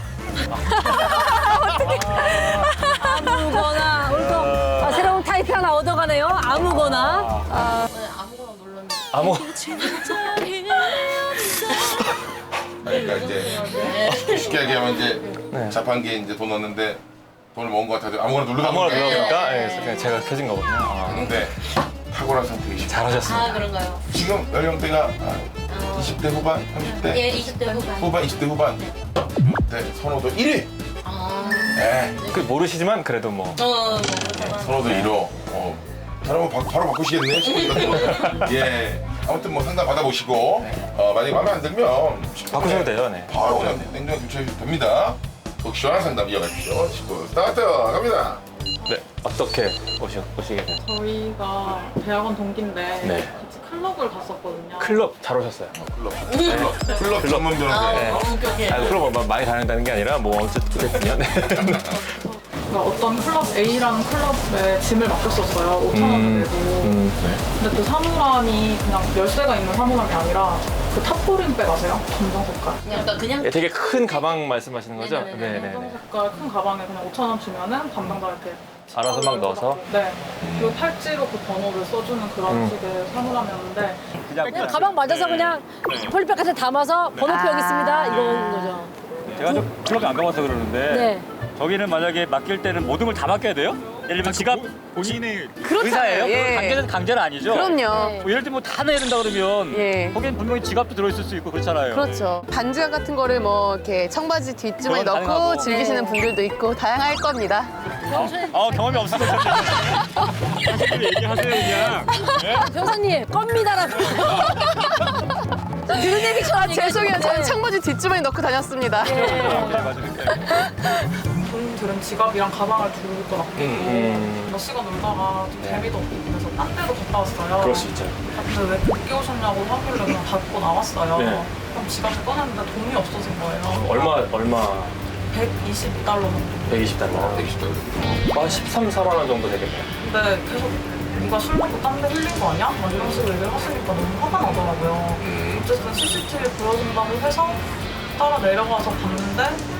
아무거나. 오늘도 새로운 타이틀 하나 얻어가네요. 아무거나. 네, 아무거나 누르면. 아무 그러니까 이제 쉽게 얘기하면 이제 자판기에 이제 돈 넣었는데 돈을 먹은 것 같아서 아무거나 누르다 아무나 보니까 그러니까 그냥 제가 켜진 거거든요. 아, 근데 탁월한 선택이시죠. 잘하셨습니다. 아, 그런가요? 지금 연령대가 20대 후반, 30대 예, 20대 후반. 후반, 20대 후반. 네, 선호도 1위. 아. 네. 그 모르시지만 그래도 뭐 선호도 1호. 바로 바꾸시겠네요. 예. 아무튼 뭐 상담 받아보시고 만약에 마음에 안 들면 바꾸셔도 돼요. 네. 바로 그냥 냉정하게 교체해주셔도 됩니다. 더 시원한 상담 이어가십시오. 19 스타트 갑니다. 네. 어떻게 오시게 돼요? 저희가 대학원 동기인데 네. 같이 클럽을 갔었거든요. 클럽 잘 오셨어요. 클럽 전문 변호사. 네. 오케이. 클럽 많이 다닌다는 게 아니라 뭐 어쨌든요. 네. 그러니까 어떤 클럽 A라는 클럽에 짐을 맡겼었어요. 5천 원 내고. 근데 그 사물함이 그냥 열쇠가 있는 사물함이 아니라 그 탑포린백 아세요? 검정 색깔. 그냥 네, 되게 큰 가방 말씀하시는 거죠? 네네네. 검정 색깔 큰 가방에 그냥 5천 원 주면은 담당자한테 알아서 막 넣어서? 네. 그리고 팔찌로 그 번호를 써주는 그런 식의 사물함이었는데 그냥 가방 맞아서 그냥 폴리백 같은 데 담아서 번호표 여기 있습니다. 이건 거죠. 제가 좀 클럽에 안 가봐서 그러는데 네. 저기는 만약에 맡길 때는 모든 걸 다 맡겨야 돼요? 예를 들면 지갑 본인의 그렇잖아요. 의사예요? 예. 강제는 아니죠? 그럼요. 네. 뭐 예를 들면 뭐 다 내야 된다 그러면 예. 거긴 분명히 지갑도 들어있을 수 있고 그렇잖아요. 그렇죠. 반지갑 같은 거를 뭐 이렇게 청바지 뒷주머니 그건 넣고 가능하고. 즐기시는 분들도 있고 다양할 겁니다. 경험이 없어서 다시 얘기하세요 그냥. 변호사님 겁니다라고. 들은 얘기처럼 죄송해요. 저는 청바지 뒷주머니 넣고 다녔습니다. 돈 들은 지갑이랑 가방을 들고 맡기고 몇 시간 놀다가 좀 재미도 없고 그래서 딴 데로 갔다 왔어요. 그럴 수 있죠. 근데 왜 늦게 오셨냐고 하길래 그냥 받고 나왔어요. 네. 그럼 지갑을 꺼냈는데 돈이 없어진 거예요. 얼마 120달러 정도. 120달러. 120달러. 13, 4만 원 정도 되겠네요. 근데 계속 네가 술 먹고 딴 데 흘린 거 아니야? 막 이런 식으로 얘기를 하시니까 너무 화가 나더라고요. 어쨌든 CCTV 보여준다고 해서 따라 내려가서 봤는데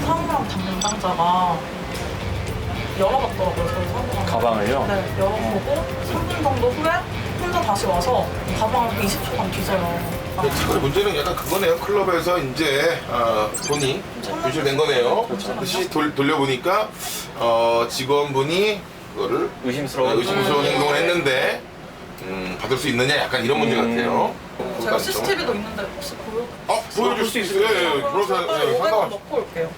사물함 담당자가 열어봤더라고요. 저희 사물함. 가방을요? 네, 열어보고 3분 정도 후에 혼자 다시 와서 가방을 20초간 뒤져요. 근데 문제는 약간 그거네요. 클럽에서 이제 돈이 유출된 거네요. 다시 돌려보니까 직원분이 그거를 의심스러운 행동을 했는데 받을 수 있느냐 약간 이런 문제 같아요. 제가 CCTV도 있는데 혹시 보여줄 수 있어요. 예, 변호사 500원 넣고 올게요.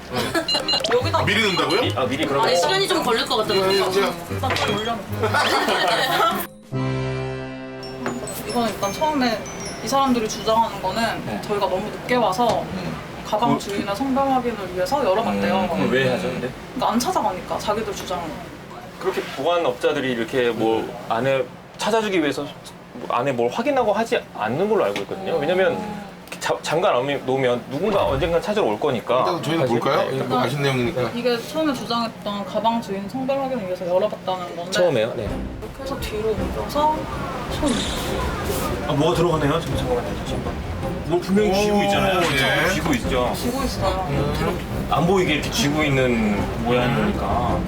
여기다 미리 넣는다고요? 미리 그러면 아니, 시간이 좀 걸릴 것 같아요. 제가 일단 좀 올려놓고. 이거는 일단 처음에 이 사람들이 주장하는 거는 저희가 너무 늦게 와서 가방 주인의 성별 확인을 위해서 열어봤대요. 그럼 왜 하죠 근데? 그러니까 안 찾아가니까 자기들 주장은. 그렇게 보안업자들이 이렇게 뭐 안에 찾아주기 위해서 뭐 안에 뭘 확인하고 하지 않는 걸로 알고 있거든요. 왜냐면 잠깐 놓으면 누군가 언젠가 찾으러 올 거니까. 일단 저희는 볼까요? 네. 뭐 아시는 내용이니까. 이게 처음에 주장했던 가방 주인 성별 확인을 위해서 열어봤다는 건데 처음에요? 네. 이렇게 해서 뒤로 옮겨서 손 뭐가 들어가네요? 잠깐만요. 뭐 분명히 쥐고 있잖아요. 예. 쥐고 있죠. 쥐고 있어요. 안 보이게 이렇게 쥐고 있는 모양이니까.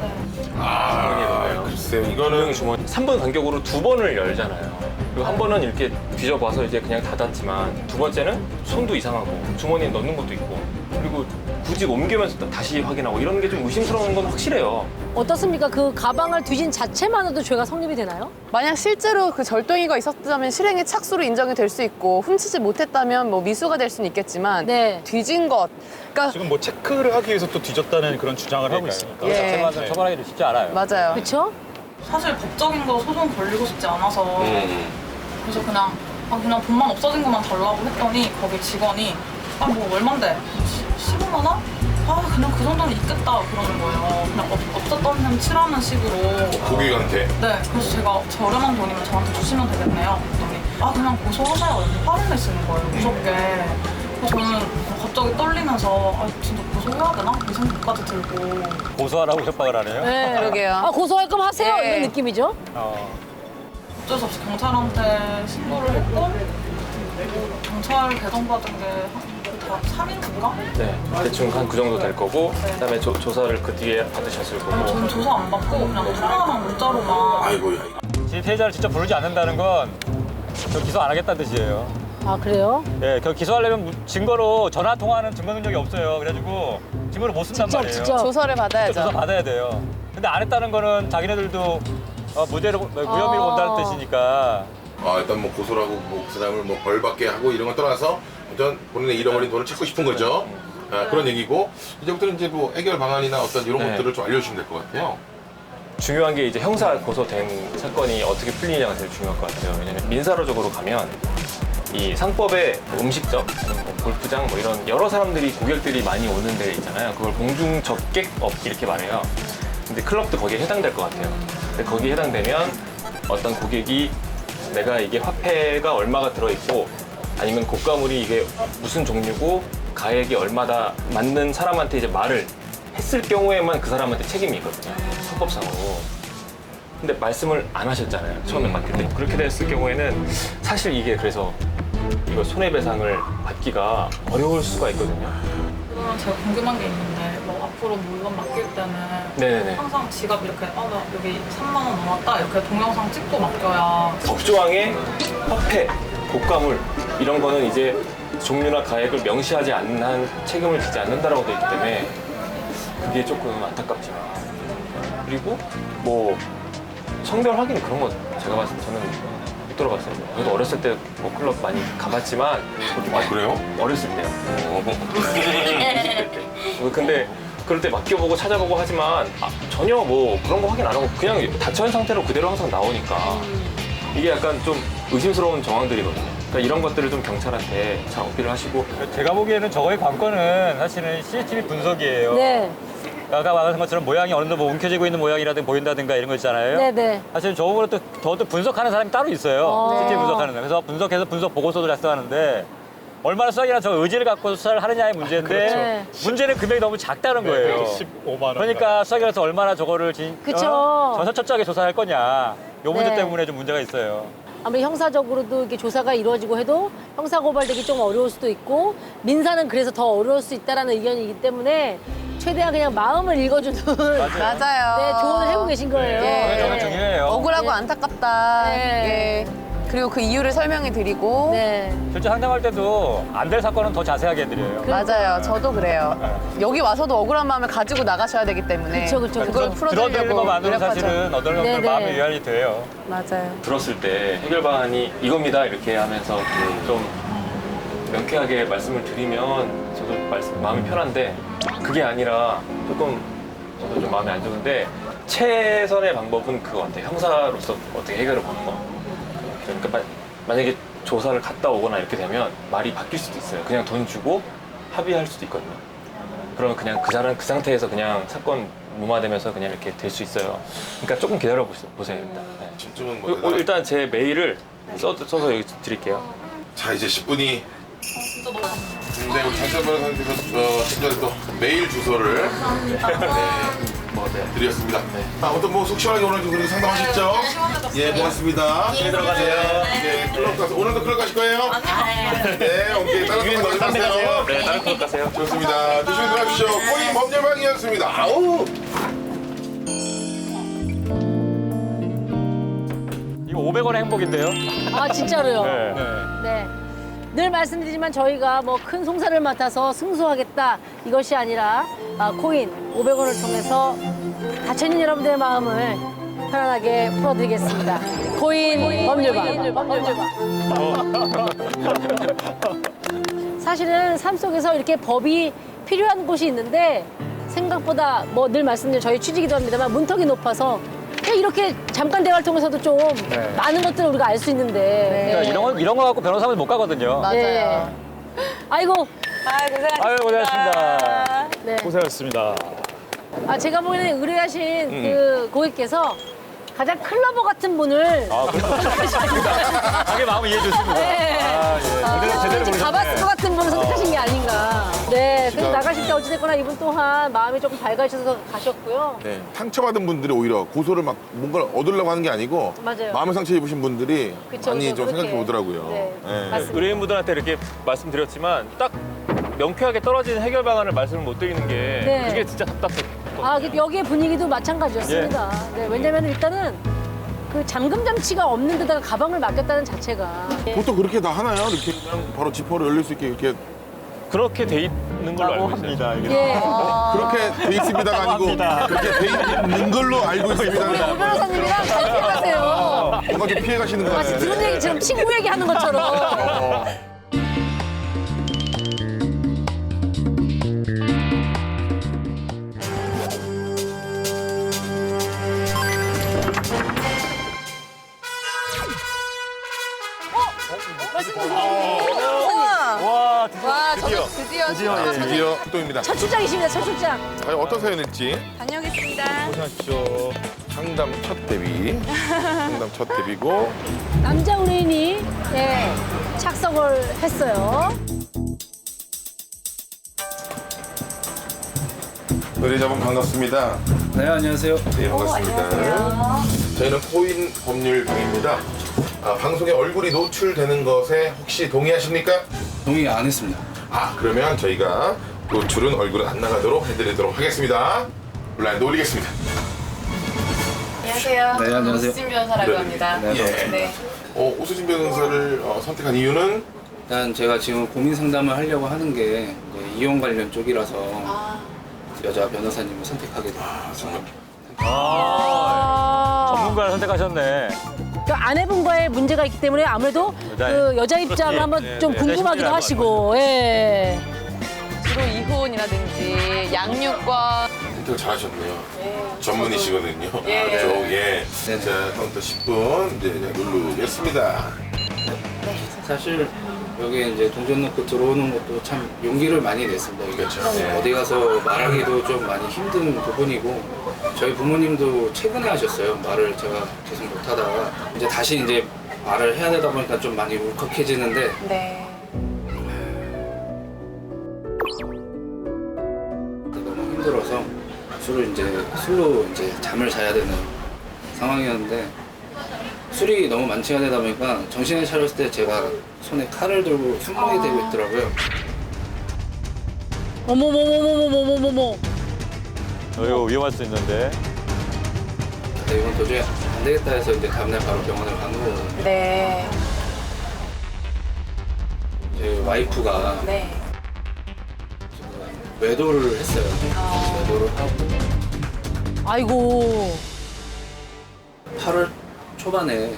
글쎄. 글쎄요, 이거는 3분 간격으로 2번을 열잖아요. 그리고 한 번은 이렇게 뒤져봐서 이제 그냥 닫았지만 두 번째는 손도 이상하고 주머니에 넣는 것도 있고 그리고 굳이 옮기면서 다시 확인하고 이런 게 좀 의심스러운 건 확실해요. 어떻습니까? 그 가방을 뒤진 자체만으로도 죄가 성립이 되나요? 만약 실제로 그 절도행위가 있었다면 실행의 착수로 인정이 될 수 있고 훔치지 못했다면 뭐 미수가 될 수는 있겠지만 뒤진 것 그러니까 지금 뭐 체크를 하기 위해서 또 뒤졌다는 그런 주장을 하고 있으니까 예. 자체만으로 처벌하기도 쉽지 않아요. 맞아요. 그렇죠? 사실 법적인 거 소송 걸리고 싶지 않아서 그래서 그냥 돈만 없어진 것만 달라고 했더니 거기 직원이 뭐 얼만데? 15만 원? 그냥 그 정도는 있겠다 그러는 거예요. 그냥 없었던 셈 치라는 식으로. 고객한테? 네, 그래서 제가 저렴한 돈이면 저한테 주시면 되겠네요. 그랬더니 그냥 고소하세요. 이렇게 화를 내시는 거예요, 무섭게. 그래서 저는 갑자기 떨리면서 진짜 고소해야 되나? 이 생각까지 들고. 고소하라고 협박을 하네요. 네. 그러게요. 고소할 거면 하세요. 네. 이런 느낌이죠? 어쩔 수 없이 경찰한테 신고를 했고 경찰 배정받은 게 3인인가? 네, 대충 한 그 정도 될 거고 그다음에 조사를 그 뒤에 받으셨을 거고. 저는 조사 안 받고 그냥 통화랑 문자로만. 아이고야. 피해자를 직접 부르지 않는다는 건 저 기소 안 하겠다는 뜻이에요. 아, 그래요? 예, 그 기소하려면 증거로 전화 통화하는 증거 능력이 없어요. 그래가지고 증거를 못 쓴단 말이에요. 조서를 받아야죠. 조사 받아야 돼요. 근데 안 했다는 거는 자기네들도 무혐의로 본다는 뜻이니까. 일단 뭐 고소를 하고 뭐 그 사람을 뭐 벌받게 하고 이런 걸 떠나서 일단 본인의 잃어버린 돈을 찾고 싶은 거죠. 그런 얘기고 이제부터는 이제 뭐 해결 방안이나 어떤 이런 네. 것들을 좀 알려주시면 될 것 같아요. 중요한 게 이제 형사 고소된 사건이 어떻게 풀리냐가 제일 중요할 것 같아요. 왜냐면 민사로적으로 가면 이 상법에 뭐 음식점, 아니면 뭐 골프장 뭐 이런 여러 사람들이 고객들이 많이 오는 데 있잖아요. 그걸 공중접객업 이렇게 말해요. 근데 클럽도 거기에 해당될 것 같아요. 근데 거기에 해당되면 어떤 고객이 내가 이게 화폐가 얼마가 들어있고 아니면 고가물이 이게 무슨 종류고 가액이 얼마다 맞는 사람한테 이제 말을 했을 경우에만 그 사람한테 책임이 있거든요. 헌법상으로. 근데 말씀을 안 하셨잖아요. 처음에 맡길 때. 그렇게 됐을 경우에는 사실 이게 그래서 이거 손해배상을 받기가 어려울 수가 있거든요. 그러면 제가 궁금한 게 있는데 뭐 앞으로 물건 맡길 때는 네네네. 항상 지갑 이렇게 나 여기 3만 원 남았다 이렇게 동영상 찍고 맡겨야. 법조항에 화폐, 고가물 이런 거는 이제 종류나 가액을 명시하지 않는 한 책임을 지지 않는다라고 되어 있기 때문에 그게 조금 안타깝지만 그리고 뭐 성별 확인 그런 거 제가 봤을 때 저는 못 들어봤어요. 저도 어렸을 때 뭐 클럽 많이 가봤지만 그래요? 어렸을 때요. 근데 그럴 때 맡겨보고 찾아보고 하지만 전혀 뭐 그런 거 확인 안 하고 그냥 닫혀있는 상태로 그대로 항상 나오니까 이게 약간 좀 의심스러운 정황들이거든요. 그러니까 이런 것들을 좀 경찰한테 잘 어필을 하시고. 제가 보기에는 저거의 관건은 사실은 CCTV 분석이에요. 네. 아까 말한 것처럼 모양이 어느 정도 뭐 움켜쥐고 있는 모양이라든가 보인다든가 이런 거 있잖아요. 네네. 사실 저거를 또 분석하는 사람이 따로 있어요. CCTV 분석하는 거. 그래서 분석해서 분석 보고서도 작성하는데 얼마나 수학이나 저 의지를 갖고 수사를 하느냐의 문제인데 그렇죠. 문제는 금액이 너무 작다는 거예요. 15만 원. 그러니까 수학이라서 얼마나 저거를 그쵸. 전선철저하게 조사할 거냐. 요 문제 네. 때문에 좀 문제가 있어요. 아무리 형사적으로도 이렇게 조사가 이루어지고 해도 형사 고발되기 좀 어려울 수도 있고 민사는 그래서 더 어려울 수 있다는 의견이기 때문에 최대한 그냥 마음을 읽어주는 맞아요. 네, 조언을 해보고 계신 거예요. 예. 저는 중요해요. 억울하고 네. 안타깝다. 네. 예. 그리고 그 이유를 설명해 드리고. 네. 실제 상담할 때도 안 될 사건은 더 자세하게 해드려요. 맞아요. 저도 그래요. 여기 와서도 억울한 마음을 가지고 나가셔야 되기 때문에 그쵸, 그쵸, 그걸 그쵸. 들어드리는 풀어드리려고 것만으로 노력하죠. 사실은 어떤 네네. 정도 마음의 위안이 돼요. 맞아요. 들었을 때 해결 방안이 이겁니다 이렇게 하면서 좀 명쾌하게 말씀을 드리면 저도 마음이 편한데 그게 아니라 조금 저도 좀 마음이 안 좋은데 최선의 방법은 그거 같아요. 형사로서 어떻게 해결을 보는 거. 그러니까 만약에 조사를 갔다 오거나 이렇게 되면 말이 바뀔 수도 있어요. 그냥 돈 주고 합의할 수도 있거든요. 그러면 그냥 그 상태에서 그냥 사건 무마되면서 그냥 이렇게 될 수 있어요. 그러니까 조금 기다려 보세요 일단. 네. 집중은 뭐 일단 제 메일을 써서 여기 드릴게요. 자, 이제 10분이 진짜 너무 네, 우리 장철 변호사님께서 친절히 또 메일 주소를 드렸습니다. 아무튼 뭐 속 시원하게 오늘 좀 그렇게 상담하셨죠? 예, 고맙습니다. 네, 들어가세요. 네, 클럽 가서 오늘도 클럽 가실 거예요? 네, 오케이. 다른 클럽 가세요. 네, 다른 클럽 가세요. 좋습니다. 조심히 들어가십시오. 꼬인 법률방이었습니다. 아우. 500원의 행복인데요. 아 진짜로요? 네. 네. 늘 말씀드리지만 저희가 뭐 큰 송사를 맡아서 승소하겠다 이것이 아니라 코인 500원을 통해서 닫혀있는 여러분들의 마음을 편안하게 풀어드리겠습니다. 코인 법률방. 사실은 삶 속에서 이렇게 법이 필요한 곳이 있는데 생각보다 뭐 늘 말씀드린 저희 취지기도 합니다만 문턱이 높아서 그냥 이렇게 잠깐 대화를 통해서도 좀 네. 많은 것들을 우리가 알 수 있는데 그러니까 이런 거 갖고 변호사면 못 가거든요. 맞아요. 아이고. 아유, 고생하셨습니다. 네. 고생하셨습니다. 제가 보기에는 의뢰하신 그 고객께서 가장 클러버 같은 분을 자기 마음을 이해해 줬습니다. 네. 제대로 좀 모르셨네. 가봤을 것 같은 분을 선택하신 게 아닌가. 네. 그래서 나가실 때 어찌됐거나 이분 또한 마음이 조금 밝아지셔서 가셨고요. 네. 상처받은 분들이 오히려 고소를 막 뭔가를 얻으려고 하는 게 아니고 맞아요. 마음의 상처 입으신 분들이 그쵸, 많이 그쵸, 좀 그렇게. 생각해 보더라고요. 네. 맞습니다. 의뢰인분들한테 이렇게 말씀드렸지만 딱 명쾌하게 떨어지는 해결 방안을 말씀을 못 드리는 게 네. 그게 진짜 답답했거든요. 여기의 분위기도 마찬가지였습니다. 네. 왜냐면 일단은 그 잠금 장치가 없는 데다가 가방을 맡겼다는 자체가. 보통 그렇게 다 하나요? 이렇게 그냥 바로 지퍼를 열릴 수 있게 이렇게 그렇게 돼 있는 걸로 알고 있습니다. 예. 그렇게 돼 있습니다가 아니고 그렇게 돼 있는 걸로 알고 있습니다. 우리 오 변호사님이랑 잘 피해가세요. 뭔가 좀 피해 가시는 거 마치 같아요. 들은 얘기처럼 친구 얘기하는 것처럼. 드디어 출동입니다. 첫 출장이십니다. 첫 출장. 과연 어떤 사연일지 다녀오겠습니다. 보시죠. 상담 첫 데뷔. 상담 첫 데뷔고 남자 의뢰인이 착석을 했어요. 의뢰자분 반갑습니다. 네, 안녕하세요. 네, 반갑습니다. 저희는 코인 법률방입니다. 방송에 얼굴이 노출되는 것에 혹시 동의하십니까? 동의 안 했습니다. 그러면 저희가 노출은 얼굴은 안 나가도록 해드리도록 하겠습니다. 블라인드 올리겠습니다. 안녕하세요. 네, 안녕하세요. 우수진 변호사라고 합니다. 예. 네. 오수진 변호사를 선택한 이유는 일단 제가 지금 고민 상담을 하려고 하는 게 이제 이혼 관련 쪽이라서 여자 변호사님을 선택하게 됐습니다. 전문가를 선택하셨네. 그 아내분과의 문제가 있기 때문에 아무래도 그 여자 입장을 한번 좀 궁금하기도 하시고. 예. 주로 이혼이라든지 양육과 선택을 잘하셨네요. 전문이시거든요. 예. 자, 카운터 10분 이제 누르겠습니다. 사실 여기 이제 동전 넣고 들어오는 것도 참 용기를 많이 냈습니다. 이게 그렇죠. 어디 가서 말하기도 좀 많이 힘든 부분이고 저희 부모님도 최근에 하셨어요. 말을 제가 계속 못하다가 이제 다시 이제 말을 해야 되다 보니까 좀 많이 울컥해지는데 네. 너무 힘들어서 술로 이제 잠을 자야 되는 상황이었는데 술이 너무 만취가 되다 보니까 정신을 차렸을 때 제가 손에 칼을 들고 숨막이 되고 있더라고요. 어머머머머머머머머. 위험할 수 있는데. 근데 이건 도저히 안 되겠다 해서 이제 다음날 바로 병원을 간 거거든요. 네. 제 와이프가 네. 외도를 했어요. 외도를 하고 아이고. 8월 초반에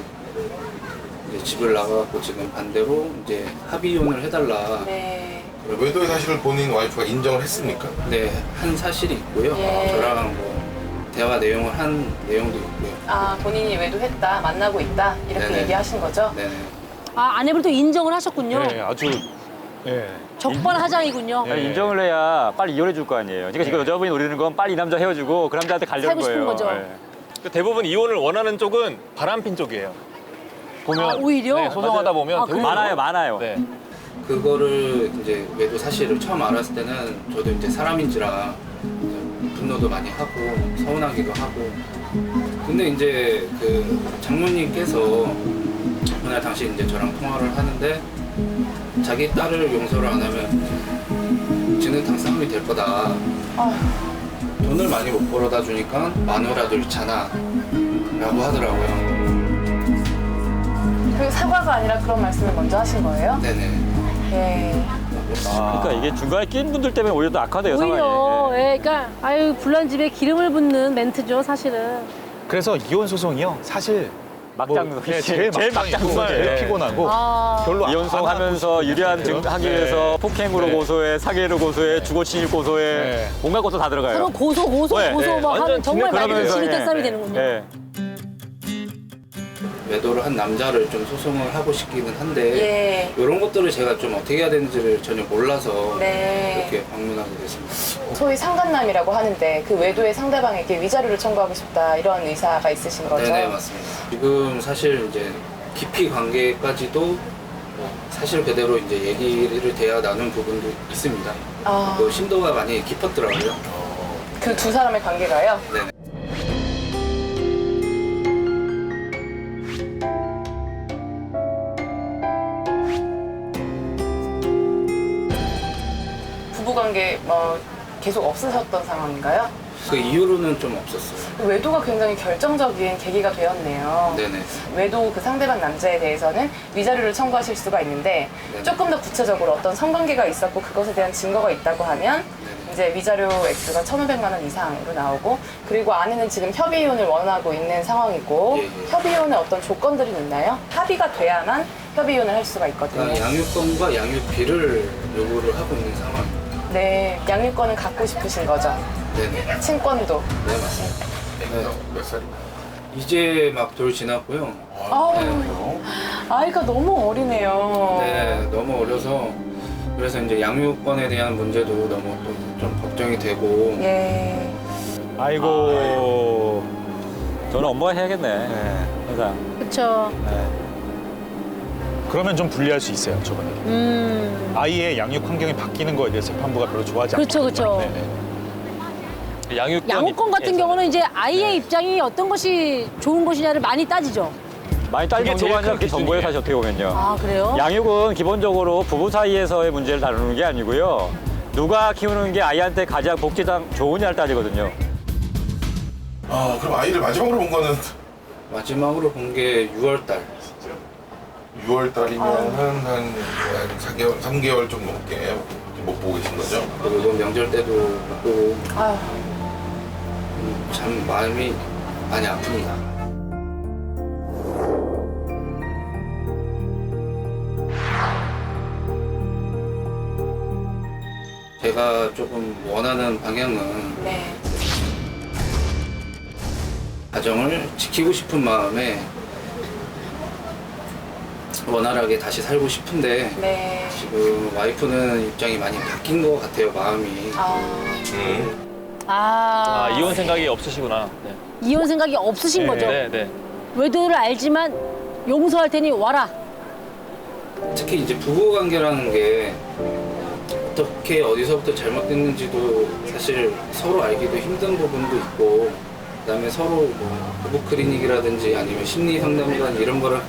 이제 집을 나가갖고 지금 반대로 이제 합의 이혼을 해달라. 네. 외도의 사실을 본인 와이프가 인정을 했습니까? 네, 한 사실이 있고요. 예. 저랑 뭐 대화 내용을 한 내용도 있고요. 본인이 외도했다, 만나고 있다 이렇게 네네. 얘기하신 거죠? 네네. 아내분도 인정을 하셨군요. 네, 아주. 적반하장이군요. 아니, 인정을 해야 빨리 이혼해 줄 거 아니에요. 그러니까 지금 여자분이 노리는 건 빨리 이 남자 헤어지고 그 남자한테 가려는 살고 싶은 거예요. 거죠. 대부분 이혼을 원하는 쪽은 바람핀 쪽이에요. 보면 오히려? 네, 소송하다 보면 대부분 많아요. 네. 그거를 이제 외도 사실을 처음 알았을 때는 저도 이제 사람인지라 분노도 많이 하고 서운하기도 하고 근데 이제 그 장모님께서 그날 당시 이제 저랑 통화를 하는데 자기 딸을 용서를 안 하면 진흙탕 싸움이 될 거다. 돈을 많이 못 벌어다 주니까 마누라도 있잖아 라고 하더라고요. 사과가 아니라 그런 말씀을 먼저 하신 거예요? 네네. 예. 그러니까 이게 중간에 낀 분들 때문에 오히려 더 악화돼요, 오히려 상황이. 예, 그러니까 아유 불난 집에 기름을 붓는 멘트죠 사실은. 그래서 이혼 소송이요. 사실 막장 제일 막장이고 제일 피곤하고 별로 안 이혼송 하면서 유리한 증하기 위해서 폭행으로 고소해, 사기로 고소해, 주거침입 고소해, 온갖 것도 다 들어가요. 서로 고소 네, 막 완전 하면 정말 말 그러면서, 지긋한 싸움이 되는군요. 네. 외도를 한 남자를 좀 소송을 하고 싶기는 한데 이런 것들을 제가 좀 어떻게 해야 되는지를 전혀 몰라서 이렇게 방문하게 됐습니다. 소위 상간남이라고 하는데 그 외도의 상대방에게 위자료를 청구하고 싶다 이런 의사가 있으신 거죠? 네네 맞습니다. 지금 사실 이제 깊이 관계까지도 사실 그대로 이제 얘기를 대화 나눈 부분도 있습니다. 또 심도가 많이 깊었더라고요. 그 두 사람의 관계가요? 네네. 부부관계 뭐 계속 없으셨던 상황인가요? 그 이후로는 좀 없었어요. 외도가 굉장히 결정적인 계기가 되었네요. 네네. 외도 그 상대방 남자에 대해서는 위자료를 청구하실 수가 있는데 조금 더 구체적으로 어떤 성관계가 있었고 그것에 대한 증거가 있다고 하면 이제 위자료 액수가 1,500만 원 이상으로 나오고 그리고 아내는 지금 협의이혼을 원하고 있는 상황이고 협의이혼에 어떤 조건들이 있나요? 합의가 돼야만 협의이혼을 할 수가 있거든요. 그러니까 양육권과 양육비를 요구를 하고 있는 상황입니다. 네, 양육권은 갖고 싶으신 거죠? 네네. 친권도? 네 맞습니다. 몇 살인가요? 이제 막 돌 지났고요. 아우, 아이가 너무 어리네요. 네, 너무 어려서 그래서 이제 양육권에 대한 문제도 너무 좀 걱정이 되고. 예. 아이고. 저는 엄마가 해야겠네. 항상. 그렇죠. 그러면 좀 불리할 수 있어요, 저번에. 아이의 양육 환경이 바뀌는 거에 대해서 재판부가 별로 좋아하지 않거든요. 그렇죠, 그렇죠. 양육권 같은 경우는 이제 아이의 입장이 어떤 것이 좋은 것이냐를 많이 따지죠. 많이 따지는 정도가 아니라 그게 전부예요, 사실 어떻게 보면요. 아, 그래요? 양육은 기본적으로 부부 사이에서의 문제를 다루는 게 아니고요. 누가 키우는 게 아이한테 가장 복지상 좋으냐를 따지거든요. 그럼 아이를 마지막으로 본 거는? 마지막으로 본 게 6월 달. 6월 달이면은 한 3개월 좀 넘게 못 보고 계신 거죠? 그리고 이번 명절 때도 못 보고. 참 마음이 많이 아픕니다. 제가 조금 원하는 방향은 가정을 지키고 싶은 마음에 원활하게 다시 살고 싶은데 지금 와이프는 입장이 많이 바뀐 것 같아요, 마음이. 이혼 생각이 없으시구나. 네. 이혼 생각이 없으신 거죠? 네. 외도를 알지만 용서할 테니 와라. 특히 이제 부부관계라는 게 어떻게 어디서부터 잘못됐는지도 사실 서로 알기도 힘든 부분도 있고 그다음에 서로 뭐 부부 클리닉이라든지 아니면 심리 상담이라든지 이런 거를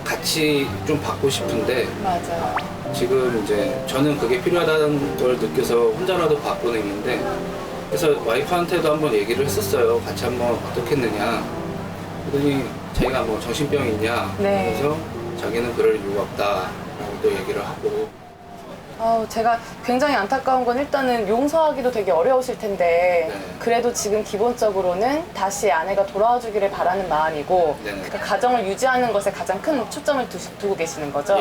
같이 좀 받고 싶은데 맞아요. 지금 이제 저는 그게 필요하다는 걸 느껴서 혼자라도 받고는 있는데 그래서 와이프한테도 한번 얘기를 했었어요. 같이 한번 어떻겠느냐. 그러더니 자기가 뭐 정신병이 있냐. 그래서 자기는 그럴 이유가 없다라고 또 얘기를 하고. 제가 굉장히 안타까운 건 일단은 용서하기도 되게 어려우실 텐데 그래도 지금 기본적으로는 다시 아내가 돌아와 주기를 바라는 마음이고 그러니까 가정을 유지하는 것에 가장 큰 초점을 두고 계시는 거죠.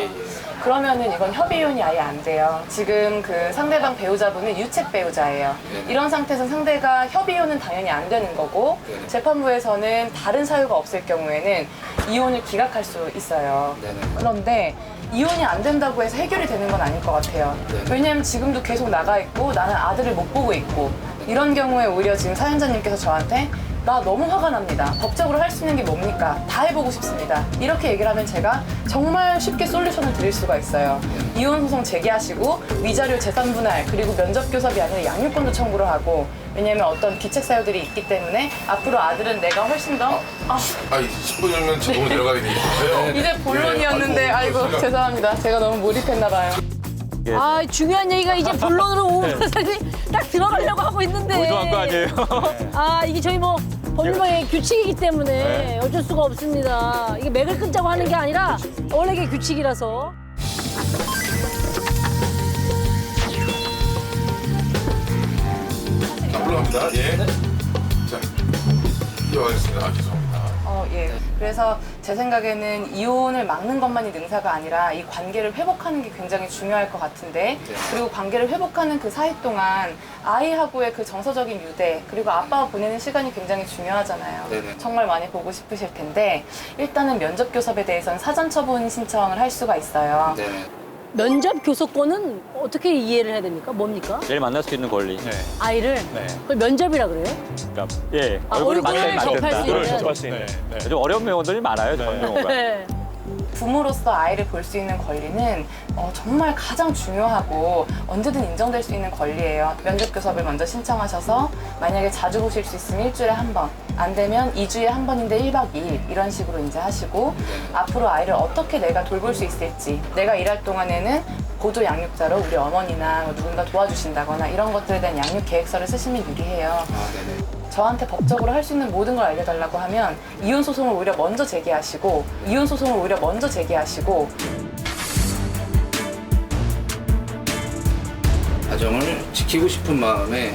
그러면은 이건 협의이혼이 아예 안 돼요. 지금 그 상대방 배우자분은 유책 배우자예요. 이런 상태에서 상대가 협의이혼은 당연히 안 되는 거고 재판부에서는 다른 사유가 없을 경우에는 이혼을 기각할 수 있어요. 그런데 이혼이 안 된다고 해서 해결이 되는 건 아닐 것 같아요. 왜냐면 지금도 계속 나가 있고 나는 아들을 못 보고 있고 이런 경우에 오히려 지금 사연자님께서 저한테 나 너무 화가 납니다. 법적으로 할 수 있는 게 뭡니까? 다 해보고 싶습니다. 이렇게 얘기를 하면 제가 정말 쉽게 솔루션을 드릴 수가 있어요. 이혼 소송 제기하시고 위자료 재산 분할 그리고 면접 교섭이 아니라 양육권도 청구를 하고 왜냐면 어떤 기책 사유들이 있기 때문에 앞으로 아들은 내가 훨씬 더 10분이면 자동으로 내려가게 돼 있어요. 이제 본론이었는데 아이고 죄송합니다. 제가 너무 몰입했나 봐요. 아 중요한 얘기가 이제 본론으로 5분 딱 들어가려고 하고 있는데. 의도한 거 아니에요? 이게 저희 뭐 법률망의 규칙이기 때문에 어쩔 수가 없습니다. 이게 맥을 끊자고 하는 게 아니라 원래 이게 규칙이라서. 자, 올라갑니다. 예. 자, 이어가겠습니다. 아, 죄송합니다. 예. 그래서 제 생각에는 이혼을 막는 것만이 능사가 아니라 이 관계를 회복하는 게 굉장히 중요할 것 같은데 그리고 관계를 회복하는 그 사이 동안 아이하고의 그 정서적인 유대 그리고 아빠와 보내는 시간이 굉장히 중요하잖아요. 네네. 정말 많이 보고 싶으실 텐데 일단은 면접 교섭에 대해서는 사전 처분 신청을 할 수가 있어요. 네. 면접 교섭권은 어떻게 이해를 해야 됩니까? 뭡니까? 제일 만날 수 있는 권리. 아이를? 네. 그걸 면접이라 그래요? 그러니까 예, 아, 얼굴을 얼굴을 만날 접할 수 있는. 접할 수 있는. 좀 어려운 명언들이 많아요, 저런 경우가. 네. 부모로서 아이를 볼 수 있는 권리는 정말 가장 중요하고 언제든 인정될 수 있는 권리예요. 면접 교섭을 먼저 신청하셔서 만약에 자주 보실 수 있으면 일주일에 한 번, 안 되면 2주에 한 번인데 1박 2일 이런 식으로 이제 하시고 앞으로 아이를 어떻게 내가 돌볼 수 있을지 내가 일할 동안에는 보조 양육자로 우리 어머니나 뭐 누군가 도와주신다거나 이런 것들에 대한 양육 계획서를 쓰시면 유리해요. 저한테 법적으로 할 수 있는 모든 걸 알려달라고 하면 이혼 소송을 오히려 먼저 제기하시고 가정을 지키고 싶은 마음에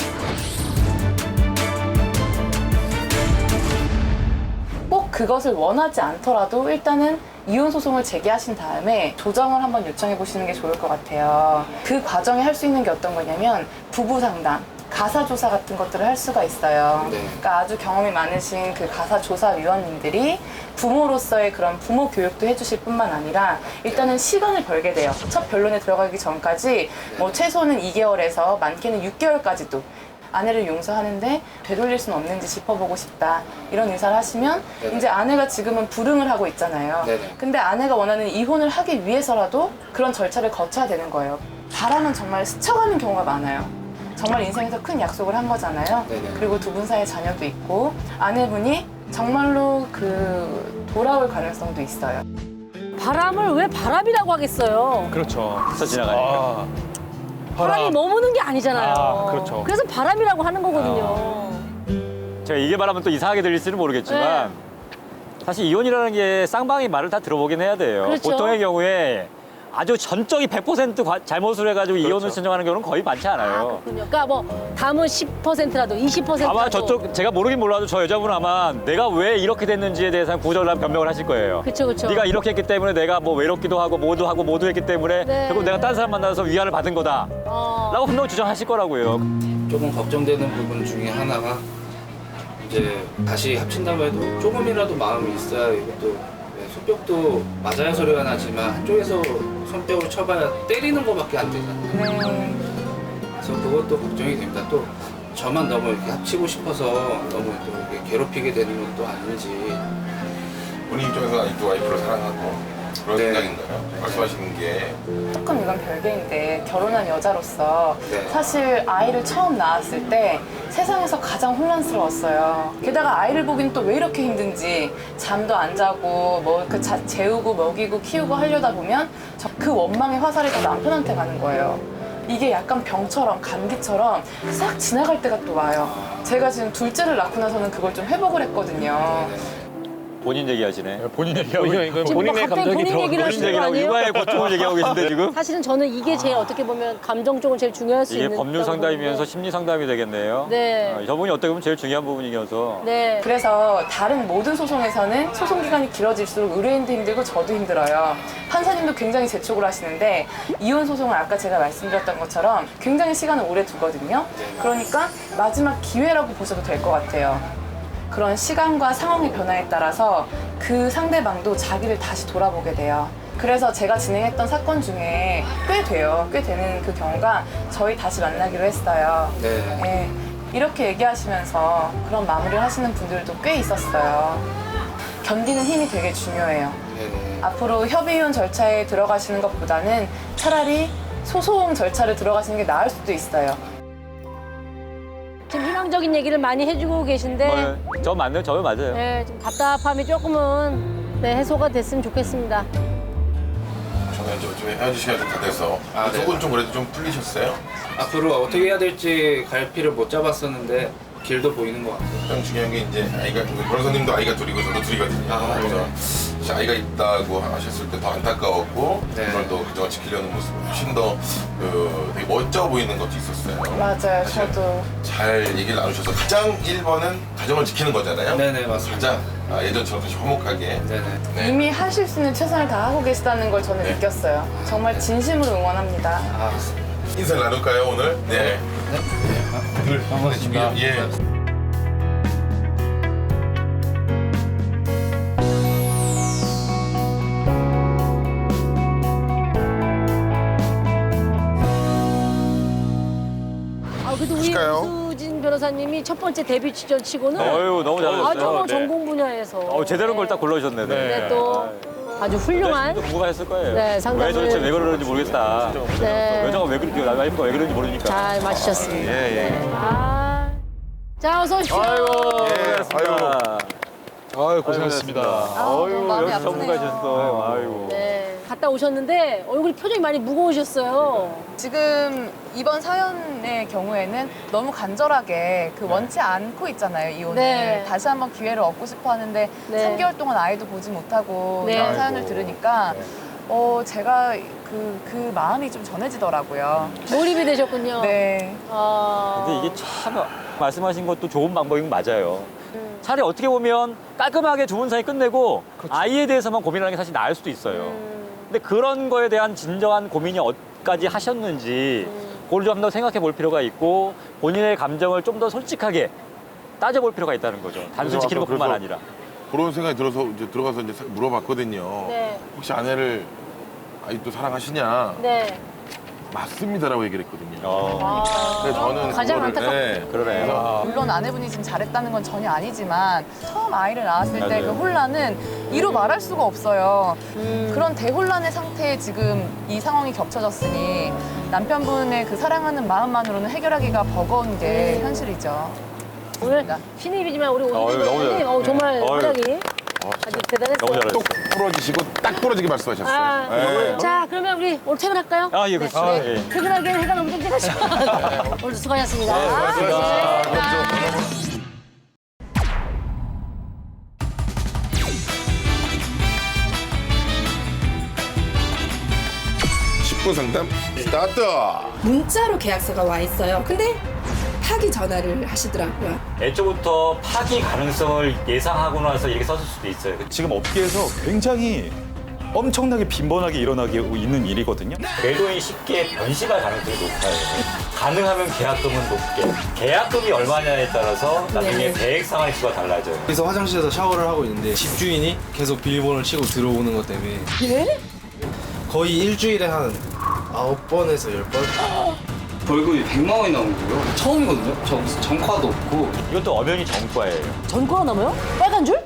꼭 그것을 원하지 않더라도 일단은 이혼 소송을 제기하신 다음에 조정을 한번 요청해 보시는 게 좋을 것 같아요. 그 과정에 할 수 있는 게 어떤 거냐면 부부 상담, 가사 조사 같은 것들을 할 수가 있어요. 그러니까 아주 경험이 많으신 그 가사 조사 위원님들이 부모로서의 그런 부모 교육도 해주실 뿐만 아니라 일단은 시간을 벌게 돼요. 첫 변론에 들어가기 전까지 뭐 최소는 2개월에서 많게는 6개월까지도 아내를 용서하는데 되돌릴 수는 없는지 짚어보고 싶다 이런 의사를 하시면 이제 아내가 지금은 불응을 하고 있잖아요. 근데 아내가 원하는 이혼을 하기 위해서라도 그런 절차를 거쳐야 되는 거예요. 바람은 정말 스쳐가는 경우가 많아요. 정말 인생에서 큰 약속을 한 거잖아요. 그리고 두 분 사이에 자녀도 있고 아내분이 정말로 돌아올 가능성도 있어요. 바람을 왜 바람이라고 하겠어요? 그렇죠. 스쳐 지나가니까. 바람이 머무는 게 아니잖아요. 아, 그렇죠. 그래서 바람이라고 하는 거거든요. 제가 이게 바라면 또 이상하게 들릴지는 모르겠지만 사실 이혼이라는 게 쌍방이 말을 다 들어보긴 해야 돼요. 그렇죠. 보통의 경우에 아주 전적이 100% 잘못을 해가지고 이혼을 신청하는 경우는 거의 많지 않아요. 그러니까 뭐 담은 10%라도 20%라도 아마 저쪽 제가 모르긴 몰라도 저 여자분은 아마 내가 왜 이렇게 됐는지에 대해서 구절난 변명을 하실 거예요. 그렇죠. 네가 이렇게 했기 때문에 내가 뭐 외롭기도 하고 모두 했기 때문에 결국 내가 딴 사람 만나서 위안을 받은 거다 라고 분명히 주장하실 거라고요. 조금 걱정되는 부분 중에 하나가 이제 다시 합친다고 해도 조금이라도 마음이 있어야 이것도 손뼉도 맞아야 소리가 나지만 한쪽에서 손뼉을 쳐봐야 때리는 것밖에 안 되잖아요. 그래서 그것도 걱정이 됩니다. 또 저만 너무 이렇게 합치고 싶어서 너무 또 이렇게 괴롭히게 되는 것도 아닌지. 본인 입장에서 아직도 와이프를 사랑하고 그런 생각인가요? 말씀하시는 게 조금 이건 별개인데 결혼한 여자로서 사실 아이를 처음 낳았을 때 세상에서 가장 혼란스러웠어요. 게다가 아이를 보기는 또 왜 이렇게 힘든지 잠도 안 자고 뭐 재우고 먹이고 키우고 하려다 보면 그 원망의 화살이 다 남편한테 가는 거예요. 이게 약간 병처럼 감기처럼 싹 지나갈 때가 또 와요. 제가 지금 둘째를 낳고 나서는 그걸 좀 회복을 했거든요. 본인 얘기하시네. 본인 얘기하고 본인의 감정이 본인 얘기하고 육아의 고통을 얘기하고 계신데 지금. 사실은 저는 이게 제일 어떻게 보면 감정 쪽은 제일 중요할 수 이게 있는 법률 상담이면서 심리 상담이 되겠네요. 네. 저분이 어떻게 보면 제일 중요한 부분이어서. 네. 그래서 다른 모든 소송에서는 소송 기간이 길어질수록 의뢰인도 힘들고 저도 힘들어요. 판사님도 굉장히 재촉을 하시는데 이혼 소송을 아까 제가 말씀드렸던 것처럼 굉장히 시간을 오래 두거든요. 그러니까 마지막 기회라고 보셔도 될 것 같아요. 그런 시간과 상황의 변화에 따라서 그 상대방도 자기를 다시 돌아보게 돼요. 그래서 제가 진행했던 사건 중에 꽤 되는 그 경우가 저희 다시 만나기로 했어요. 네. 이렇게 얘기하시면서 그런 마무리를 하시는 분들도 꽤 있었어요. 견디는 힘이 되게 중요해요. 앞으로 협의이혼 절차에 들어가시는 것보다는 차라리 소송 절차를 들어가시는 게 나을 수도 있어요. 지금 희망적인 얘기를 많이 해주고 계신데 저 맞네요. 저도 맞아요. 네, 좀 답답함이 조금은 해소가 됐으면 좋겠습니다. 저는 좀 헤어질 시간이 좀 다 돼서 속은 좀 그래도 좀 풀리셨어요? 앞으로 어떻게 해야 될지 갈피를 못 잡았었는데 길도 보이는 것 같아요. 가장 중요한 게 이제 아이가 변호사님도 아이가 둘이고 저도 둘이거든요. 아, 그래서 혹시 아이가 있다고 하셨을 때 더 안타까웠고 네. 그걸 또 가정을 지키려는 모습 훨씬 더 되게 멋져 보이는 것도 있었어요. 맞아요, 사실 저도. 잘 얘기를 나누셔서 가장 1번은 가정을 지키는 거잖아요. 네네, 맞습니다. 가장 예전처럼 다시 화목하게. 네네. 네. 이미 하실 수 있는 최선을 다하고 계시다는 걸 저는 느꼈어요. 정말 진심으로 응원합니다. 아, 인사를 나눌까요 오늘? 네. 둘, 반갑습니다. 예. 그래도 우리 하실까요? 우수진 변호사님이 첫 번째 데뷔 출연 치고는 어휴, 너무 잘하셨어요. 아주 뭐 네. 전공 분야에서 제대로 걸 딱 골라주셨네. 네, 또 아주 훌륭한 누가 했을 거예요. 네, 상담을- 왜 도대체 왜 그러는지 모르겠다. 네. 여자가 왜 그러는지, 와이프가 왜 그러는지 모르니까. 잘 마치셨습니다. 예, 예. 네. 자, 어서 오십시오. 아이고, 예, 고생하셨습니다. 아유, 고생하셨습니다. 너무 마음이 역시 아프네요. 전문가셨어. 아이고. 네, 갔다 오셨는데 얼굴이 표정이 많이 무거우셨어요. 지금 이번 사연의 경우에는 너무 간절하게 그 원치 않고 있잖아요, 이혼을. 네. 다시 한번 기회를 얻고 싶어 하는데 네. 3개월 동안 아이도 보지 못하고 네. 이런 사연을 들으니까 제가 그 마음이 좀 전해지더라고요. 몰입이 되셨군요. 네. 근데 이게 참 말씀하신 것도 좋은 방법인 건 맞아요. 차라리 어떻게 보면 깔끔하게 좋은 사이 끝내고 아이에 대해서만 고민하는 게 사실 나을 수도 있어요. 근데 그런 거에 대한 진정한 고민이 어디까지 하셨는지 그걸 좀 더 생각해 볼 필요가 있고 본인의 감정을 좀 더 솔직하게 따져볼 필요가 있다는 거죠. 단순히 지키는 것뿐만 아니라. 그런 생각이 들어서 이제 들어가서 이제 싹 물어봤거든요. 네. 혹시 아내를 아직도 사랑하시냐? 네. 맞습니다라고 얘기를 했거든요. 아, 근데 저는 가장 그거를, 안타깝- 그러네요. 물론 아내분이 지금 잘했다는 건 전혀 아니지만 처음 아이를 낳았을 때 그 맞아요. 혼란은 이루 말할 수가 없어요. 그런 대혼란의 상태에 지금 이 상황이 겹쳐졌으니 남편분의 그 사랑하는 마음만으로는 해결하기가 버거운 게 현실이죠. 오늘 신입이지만 우리 너무 오수진 변호사님 잘했어요. 정말 어휴. 활약이 아주 대단했어요. 너무 잘했어요. 똑 부러지시고 딱 부러지게 말씀하셨어요. 아, 네. 자, 그러면 우리 오늘 퇴근할까요? 아, 예, 그렇죠. 네. 예. 퇴근하기에는 해가 너무 쨍쨍하시고. 오늘도 수고하셨습니다. 수고하셨습니다. 10분 상담 스타트. 문자로 계약서가 와 있어요. 근데 파기 전화를 하시더라고요. 애초부터 파기 가능성을 예상하고 나서 이렇게 썼을 수도 있어요. 지금 업계에서 굉장히 엄청나게 빈번하게 일어나고 있는 일이거든요. 궤도인이 쉽게 변심할 가능성이 높아요. 가능하면 계약금은 높게. 계약금이 얼마냐에 따라서 나중에 계획 상환수가 달라져요. 그래서 화장실에서 샤워를 하고 있는데 집주인이 계속 비밀번호를 치고 들어오는 것 때문에 예? 거의 일주일에 한 9번에서 10번? 벌금이 100만 원이 나온 거예요. 처음이거든요. 저 무슨 전과도 없고. 이것도 엄연히 전과예요. 전과가 남아요? 빨간 줄?